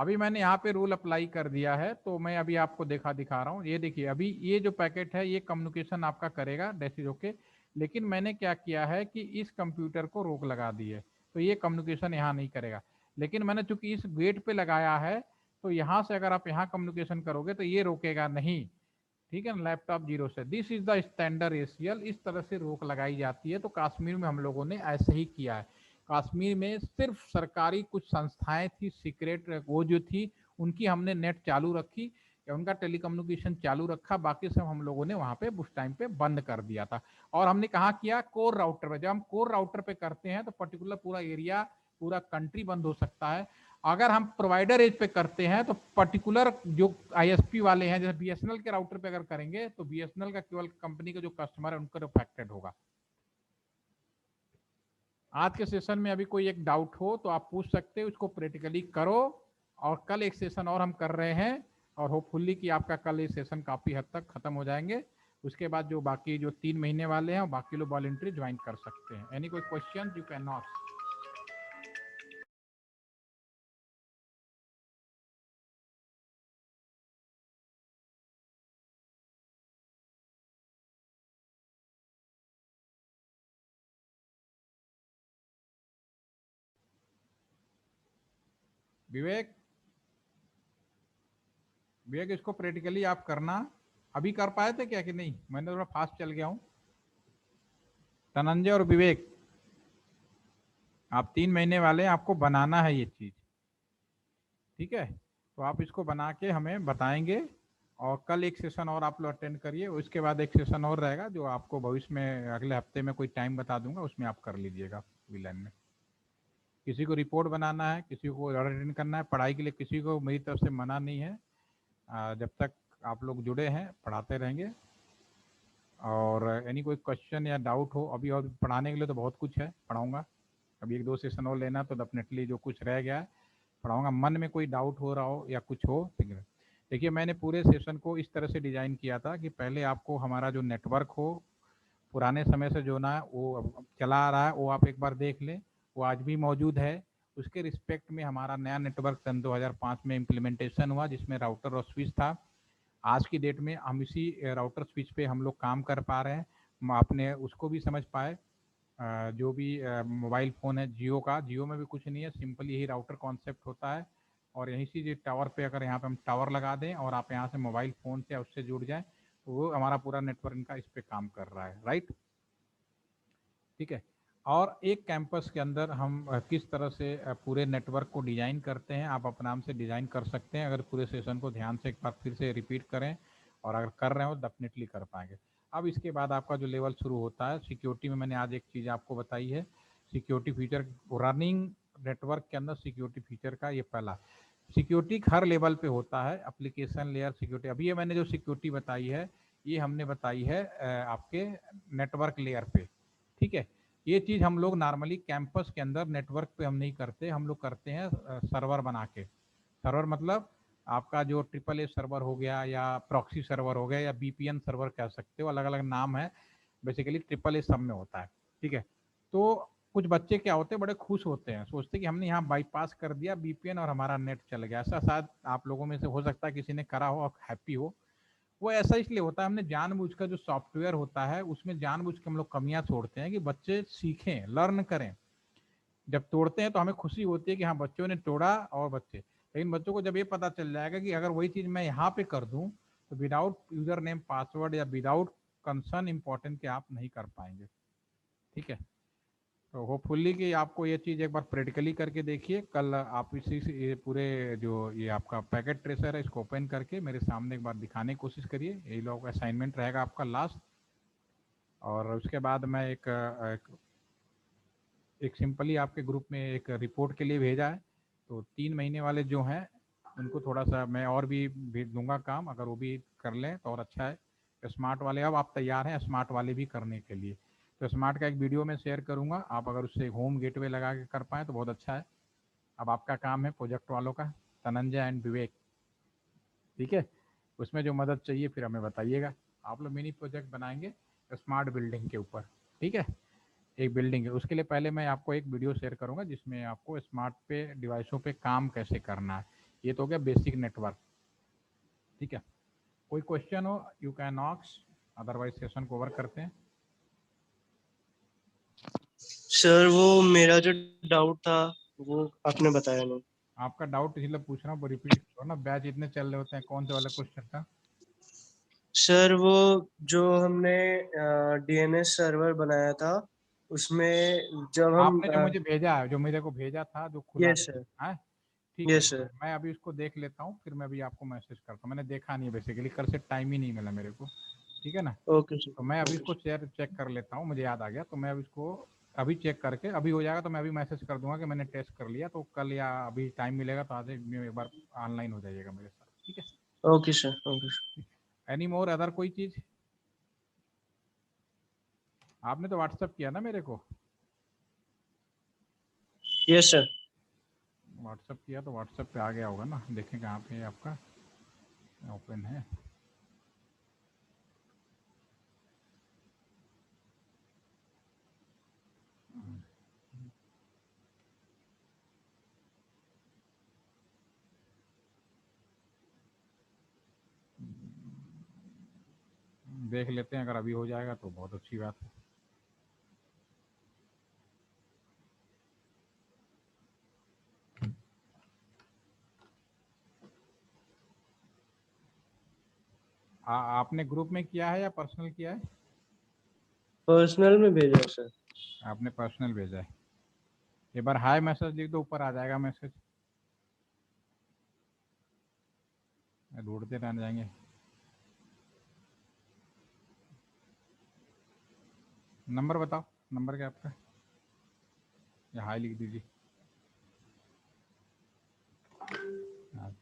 अभी मैंने यहाँ पे रूल अप्लाई कर दिया है, तो मैं अभी आपको दिखा रहा हूँ। ये देखिए, अभी ये जो पैकेट है ये कम्युनिकेशन आपका करेगा, दैट इज ओके। लेकिन मैंने क्या किया है कि इस कंप्यूटर को रोक लगा दी है, तो ये कम्युनिकेशन यहाँ नहीं करेगा। लेकिन मैंने चूंकि इस गेट पे लगाया है, तो यहाँ से अगर आप यहाँ कम्युनिकेशन करोगे तो ये रोकेगा नहीं, ठीक है ना, लैपटॉप जीरो से। This is the standard ACL, इस तरह से रोक लगाई जाती है। तो कश्मीर में हम लोगों ने ऐसे ही किया है। कश्मीर में सिर्फ सरकारी कुछ संस्थाएं थी, सीक्रेट वो जो थी, उनकी हमने नेट चालू रखी या उनका टेलीकम्युनिकेशन चालू रखा, बाकी सब हम लोगों ने वहां पे उस टाइम पे बंद कर दिया था। और हमने कहा किया, कोर राउटर पे। जब हम कोर राउटर पे करते हैं तो पर्टिकुलर पूरा एरिया, पूरा कंट्री बंद हो सकता है। अगर हम प्रोवाइडर एज पे करते हैं तो पर्टिकुलर जो आईएसपी वाले हैं, जैसे बीएसएनएल के राउटर पे अगर करेंगे तो बीएसएनएल का केवल कंपनी का जो कस्टमर है उनका अफेक्टेड होगा। आज के सेशन में अभी कोई एक डाउट हो तो आप पूछ सकते हो, उसको प्रैक्टिकली करो। और कल एक सेशन और हम कर रहे हैं, और होपफुली कि आपका कल ये सेशन काफी हद तक खत्म हो जाएंगे। उसके बाद जो बाकी जो 3 महीने वाले हैं, बाकी लोग वॉलंटरी ज्वाइन कर सकते हैं। एनी कोई क्वेश्चन यू कैन नॉट। विवेक, विवेक इसको प्रैक्टिकली आप करना। अभी कर पाए थे क्या कि नहीं? मैंने थोड़ा फास्ट चल गया हूँ। धनंजय और विवेक, आप 3 महीने वाले, आपको बनाना है ये चीज, ठीक है? तो आप इसको बना के हमें बताएंगे। और कल एक सेशन और आप लोग अटेंड करिए, उसके बाद एक सेशन और रहेगा जो आपको भविष्य में अगले हफ्ते में कोई टाइम बता दूंगा, उसमें आप कर लीजिएगा विलन में। किसी को रिपोर्ट बनाना है, किसी को अटेंड करना है, पढ़ाई के लिए किसी को मेरी तरफ से मना नहीं है। जब तक आप लोग जुड़े हैं पढ़ाते रहेंगे। और एनी कोई क्वेश्चन या डाउट हो, अभी और पढ़ाने के लिए तो बहुत कुछ है, पढ़ाऊंगा। अभी 1-2 सेशन और लेना तो डेफिनेटली जो कुछ रह गया है पढ़ाऊंगा। मन में कोई डाउट हो रहा हो या कुछ हो, ठीक है? देखिए, मैंने पूरे सेशन को इस तरह से डिजाइन किया था कि पहले आपको हमारा जो नेटवर्क हो, पुराने समय से जो ना वो अब चला आ रहा है, वो आप एक बार देख लें, वो आज भी मौजूद है। उसके रिस्पेक्ट में हमारा नया नेटवर्क सन 2005 में इम्प्लीमेंटेशन हुआ, जिसमें राउटर और स्विच था। आज की डेट में हम इसी राउटर स्विच पे हम लोग काम कर पा रहे हैं। आपने उसको भी समझ पाए। जो भी मोबाइल फ़ोन है जियो का, जियो में भी कुछ नहीं है, सिंपल यही राउटर कॉन्सेप्ट होता है। और यहीं से जो टावर पे, अगर यहाँ पे हम टावर लगा दें और आप यहाँ से मोबाइल फ़ोन से उससे जुड़ जाएं, तो वो हमारा पूरा नेटवर्क इनका इस पे काम कर रहा है, राइट? ठीक है। और एक कैंपस के अंदर हम किस तरह से पूरे नेटवर्क को डिज़ाइन करते हैं, आप अपने नाम से डिज़ाइन कर सकते हैं। अगर पूरे सेशन को ध्यान से एक बार फिर से रिपीट करें, और अगर कर रहे हो डेफिनेटली कर पाएंगे। अब इसके बाद आपका जो लेवल शुरू होता है सिक्योरिटी में, मैंने आज एक चीज़ आपको बताई है, सिक्योरिटी फीचर। रनिंग नेटवर्क के अंदर सिक्योरिटी फीचर का ये पहला। सिक्योरिटी हर लेवल पे होता है, एप्लीकेशन लेयर सिक्योरिटी। अभी ये मैंने जो सिक्योरिटी बताई है, ये हमने बताई है आपके नेटवर्क लेयर पे, ठीक है? ये चीज़ हम लोग नॉर्मली कैंपस के अंदर नेटवर्क पे हम नहीं करते, हम लोग करते हैं सर्वर बना के। सर्वर मतलब आपका जो ट्रिपल ए सर्वर हो गया, या प्रॉक्सी सर्वर हो गया, या बीपीएन सर्वर कह सकते हो, अलग अलग नाम है। बेसिकली ट्रिपल ए सब में होता है, ठीक है? तो कुछ बच्चे क्या होते हैं, बड़े खुश होते हैं, सोचते हैं कि हमने यहाँ बाईपास कर दिया बीपीएन और हमारा नेट चल गया। ऐसा शायद आप लोगों में से हो सकता है किसी ने करा हो और हैप्पी हो। वो ऐसा इसलिए होता है, हमने जानबूझकर जो सॉफ्टवेयर होता है उसमें जानबूझ के हम लोग कमियां छोड़ते हैं कि बच्चे सीखें, लर्न करें। जब तोड़ते हैं तो हमें खुशी होती है कि हाँ बच्चों ने तोड़ा, और बच्चे, लेकिन बच्चों को जब ये पता चल जाएगा कि अगर वही चीज़ मैं यहाँ पे कर दूँ तो विदाउट यूजर नेम पासवर्ड या विदाउट कंसर्न इम्पोर्टेंट के आप नहीं कर पाएंगे, ठीक है? तो होपफुली कि आपको ये चीज़ एक बार प्रैक्टिकली करके देखिए। कल आप इसी से ये पूरे जो ये आपका पैकेट ट्रेसर है इसको ओपन करके मेरे सामने एक बार दिखाने की कोशिश करिए। यही लोग असाइनमेंट रहेगा आपका लास्ट। और उसके बाद मैं एक सिंपली आपके ग्रुप में एक रिपोर्ट के लिए भेजा है। तो 3 महीने वाले जो हैं उनको थोड़ा सा मैं और भी भेज दूंगा काम, अगर वो भी कर लें तो और अच्छा है। स्मार्ट वाले अब आप तैयार हैं स्मार्ट वाले भी करने के लिए, तो स्मार्ट का एक वीडियो मैं शेयर करूंगा, आप अगर उससे होम गेटवे लगा के कर पाएँ तो बहुत अच्छा है। अब आपका काम है प्रोजेक्ट वालों का, धनंजय एंड विवेक, ठीक है? उसमें जो मदद चाहिए फिर हमें बताइएगा। आप लोग मिनी प्रोजेक्ट बनाएंगे स्मार्ट बिल्डिंग के ऊपर, ठीक है? एक बिल्डिंग है, उसके लिए पहले मैं आपको एक वीडियो शेयर करूंगा जिसमें आपको स्मार्ट पे डिवाइसों पे काम कैसे करना है, ये तो हो गया बेसिक नेटवर्क, ठीक है। कोई क्वेश्चन हो you can ask, otherwise session को ओवर करते हैं। सर वो मेरा जो डाउट था वो आपने बताया नहीं। आपका डाउट इसलिए पूछ रहा हूँ, रिपीट करो ना, बैच इतने चल रहे होते हैं, कौन से वाला क्वेश्चन था? सर वो जो हमने डीएनएस सर्वर बनाया था उसमें जब हम आपने जो मुझे भेजा है, जो मेरे को भेजा था, जो खुला यस सर। है, ठीक है। Yes sir. मैं अभी उसको देख लेता हूँ, फिर मैं अभी आपको मैसेज करता हूँ। मैंने देखा नहीं है बेसिकली, कल से टाइम ही नहीं मिला मेरे को, ठीक है ना। Okay sir. तो मैं अभी ओके इसको सर। चेक कर लेता हूँ, मुझे याद आ गया, तो मैं अभी इसको अभी चेक करके अभी हो जाएगा तो मैं अभी मैसेज कर दूंगा कि मैंने टेस्ट कर लिया। तो कल या अभी टाइम मिलेगा तो आज एक बार ऑनलाइन हो जाइएगा मेरे साथ, ठीक है। Okay sir. Okay sir. Any more other कोई चीज़? आपने तो व्हाट्सअप किया ना मेरे को? Yes sir. व्हाट्सअप किया तो व्हाट्सअप पे आ गया होगा ना, देखें कहाँ पे है आपका, ओपन है। देख लेते हैं, अगर अभी हो जाएगा तो बहुत अच्छी बात है। आपने ग्रुप में किया है या पर्सनल किया है? पर्सनल में भेजा सर। आपने पर्सनल भेजा है। एक बार हाय मैसेज लिख दो, ऊपर आ जाएगा मैसेज। ढूंढते रह जाएंगे। नंबर बताओ, नंबर क्या आपका? या हाय लिख दीजिए। हाँ,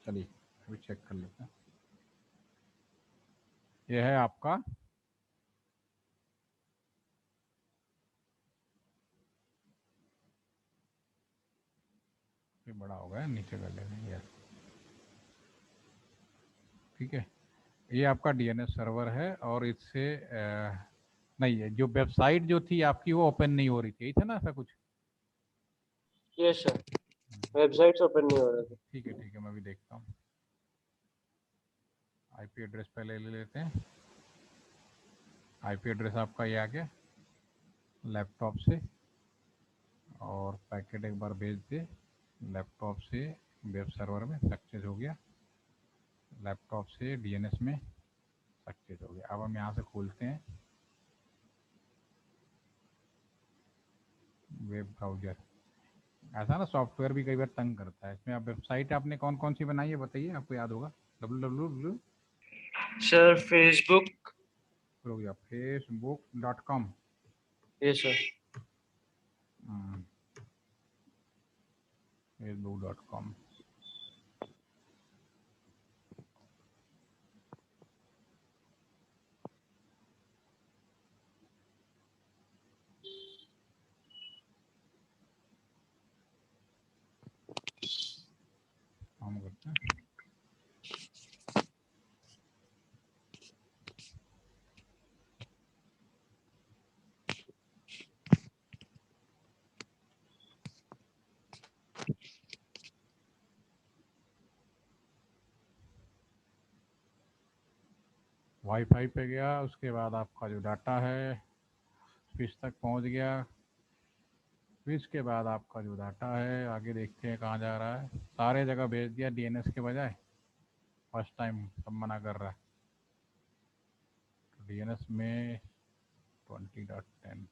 चलिए अभी चेक कर लेते हैं। ये है आपका, ये बड़ा हो गया, नीचे कर लेते हैं, ठीक है। ये आपका डीएनएस सर्वर है और इससे नहीं है, जो वेबसाइट जो थी आपकी वो ओपन नहीं हो रही थी, था ना ऐसा कुछ? Yes sir. वेबसाइट्स ओपन नहीं हो रहे थे। ठीक है, मैं भी देखता हूँ। आईपी एड्रेस पहले ले लेते हैं। आईपी एड्रेस आपका ये आ गया लैपटॉप से, और पैकेट एक बार भेज दे लैपटॉप से वेब सर्वर में, सक्सेस हो गया। लैपटॉप से डीएनएस में सक्सेस हो गया। अब हम यहाँ से खोलते हैं वेब ब्राउजर। ऐसा ना सॉफ्टवेयर भी कई बार तंग करता है। इसमें आप वेबसाइट आपने कौन कौन सी बनाई है बताइए, आपको याद होगा। www sir Facebook. हो गया facebook.com। Yes sir. facebook.com। हम करते हैं वाईफाई पे गया, उसके बाद आपका जो डाटा है फिश तक पहुंच गया। फिश के बाद आपका जो डाटा है आगे देखते हैं कहाँ जा रहा है। सारे जगह भेज दिया डीएनएस के बजाय, फर्स्ट टाइम सब मना कर रहा है। तो डीएनएस में 20.10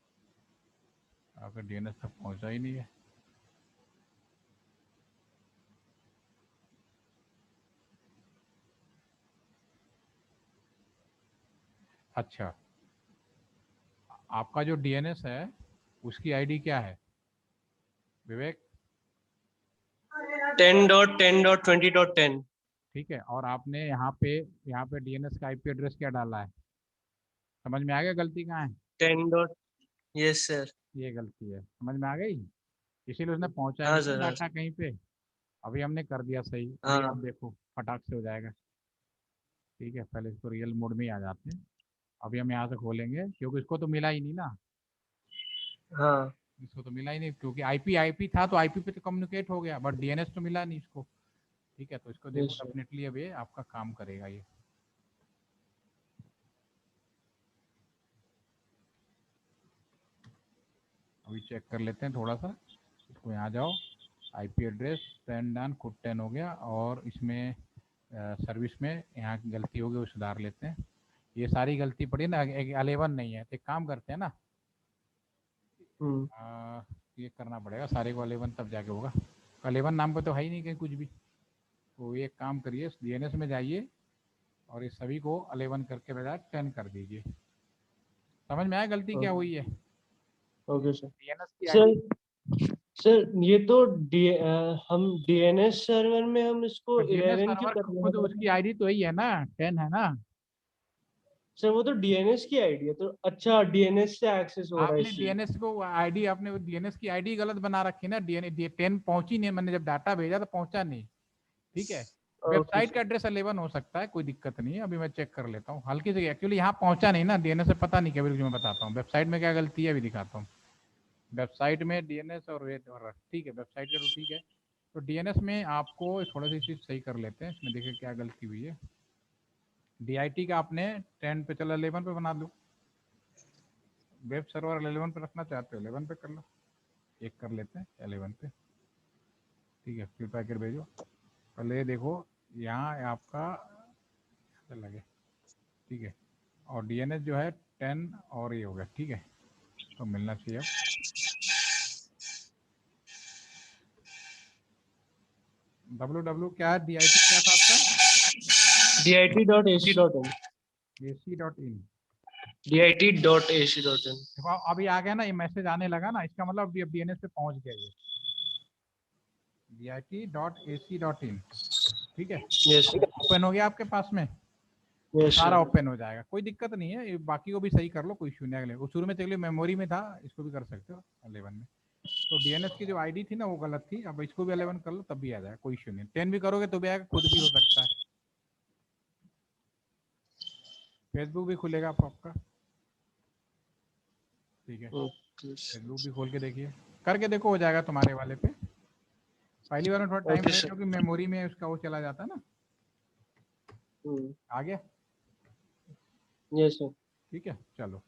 आगे डीएनएस तक पहुंचा ही नहीं है। अच्छा, आपका जो डीएनएस है उसकी आईडी क्या है विवेक? 10.10.20.10। ठीक है, और आपने यहाँ पे डीएनएस का आईपी एड्रेस क्या डाला है? समझ में आ गया गलती कहाँ है? 10 डॉट। Yes sir. ये गलती है, समझ में आ गई। इसीलिए उसने पहुंचा ही हाँ नहीं सर। हाँ डाटा कहीं पे। अभी हमने कर दिया सही, अभी आप हाँ। देखो फटाक से हो जाएगा। ठीक है, पहले इसको रियल मोड में ही आ जाते हैं। अभी हम यहाँ से खोलेंगे क्योंकि इसको तो मिला ही नहीं ना, हाँ इसको तो मिला ही नहीं क्योंकि आईपी आईपी था तो आईपी पे तो कम्युनिकेट हो गया, बट डीएनएस तो मिला नहीं इसको। ठीक है, तो इसको देखो यस सर। डेफिनेटली अब ये आपका काम करेगा ये। अभी चेक कर लेते हैं थोड़ा सा, इसको यहाँ जाओ, आईपी एड्रेस 10 डन, खुद 10 हो गया, और इसमें सर्विस में यहाँ की गलती होगी वो सुधार लेते हैं। ये सारी गलती पड़ी ना, 11 नहीं है, तो एक काम करते हैं ना, ये करना पड़ेगा सारे को 11 तब जाके होगा। 11 नाम पे तो है ही नहीं कहीं कुछ भी, तो ये काम करिए डीएनएस में जाइए और इस सभी को 11 करके बजाय 10 कर दीजिए। समझ में आया गलती क्या हुई है? Okay sir. डीएनएस की आईडी, सर सर ये तो हम डीएनएस सर्वर में हम इसको तो डीएनएस 11 क्यों सर्वर कर रहे खुद हैं? उसकी आईडी तो यही है ना, 10 है ना। सर वो तो डीएनएस की आईडी है, तो अच्छा डीएनएस से एक्सेस हो रहा है आपने इसलिए। डीएनएस को आईडी, आपने डीएनएस की आईडी गलत बना रखी ना, डीएनए 10 पहुंची नहीं, मैंने जब डाटा भेजा तो पहुंचा नहीं। ठीक है, ओके वेबसाइट का सर। एड्रेस 11 हो सकता है, कोई दिक्कत नहीं है। अभी मैं चेक कर लेता हूँ हल्की से, एक्चुअली यहाँ पहुंचा नहीं ना डीएनएस से, पता नहीं क्या, जो मैं बताता हूँ वेबसाइट में क्या गलती है अभी दिखाता हूँ। वेबसाइट में डीएनएस और वेट और ठीक है, वेबसाइट का तो ठीक है, तो डीएनएस में आपको थोड़ा सी चीज़ सही कर लेते हैं, इसमें देखिए क्या गलती हुई है। डीआईटी का आपने 10 पे, चलो 11 पे बना दो। वेब सर्वर 11 पे रखना चाहते हो 11 पे कर लो, एक कर लेते हैं 11 पे। ठीक है, फिर पैकेट भेजो। पहले ये देखो यहाँ आपका लगे, ठीक है, और डीएनएस जो है 10 और ये हो गया। ठीक है, तो मिलना चाहिए अब। www क्या है, DIT क्या था आपका? dit.ac.in। ac.in। dit.ac.in। देखो अभी आ गया ना, ये मैसेज आने लगा ना, इसका मतलब अब डीएनएस पे पहुंच गया ये, dit.ac.in। ठीक है, यस सर। ओपन हो गया आपके पास में, ये यस सारा सर। ओपन हो जाएगा, कोई दिक्कत नहीं है। ये बाकी को भी सही कर लो, कोई इशू नहीं है। शुरू में चलिए मेमोरी में था, इसको भी कर सकते हो 11 में। तो डीएनएस की जो आईडी थी ना वो गलत थी, अब इसको भी 11 कर लो तब भी आ जाएगा, कोई इशू नहीं। 10 भी करोगे तो भी आएगा, खुद भी हो सकता है। फेसबुक भी खुलेगा आपका। ठीक है, फेसबुक भी खोल के देखिए, करके देखो हो जाएगा तुम्हारे वाले पे। पहली बार में थोड़ा टाइम ओके लगेगा सर। क्योंकि मेमोरी में उसका वो चला जाता है ना। आ गया? Yes sir. ठीक है, चलो,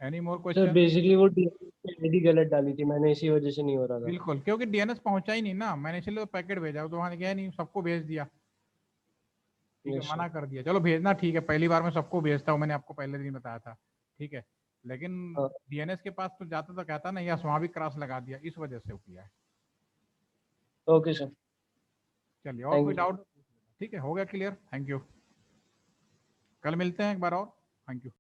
any more sir question? Basically वो आईडी गलत डाली थी मैंने, इसी वजह से नहीं हो रहा था। बिल्कुल, क्योंकि डीएनएस पहुंचा ही नहीं ना, मैंने इसलिए तो पैकेट भेजा, तो वहाँ गया नहीं, सबको भेज दिया। ठीक है, यस मना सर। कर दिया, चलो भेजना ठीक है, पहली बार में सबको भेजता हूँ, मैंने आपको पहले दिन बताया था। ठीक है, लेकिन हाँ। डीएनएस के पास तो जाता तो कहता ना, यस वहाँ भी क्रॉस लगा दिया, इस वजह से वो किया है। Okay sir. चलिए, और थैंक कोई यू। डाउट? ठीक है, हो गया क्लियर, थैंक यू। कल मिलते हैं एक बार और, थैंक यू।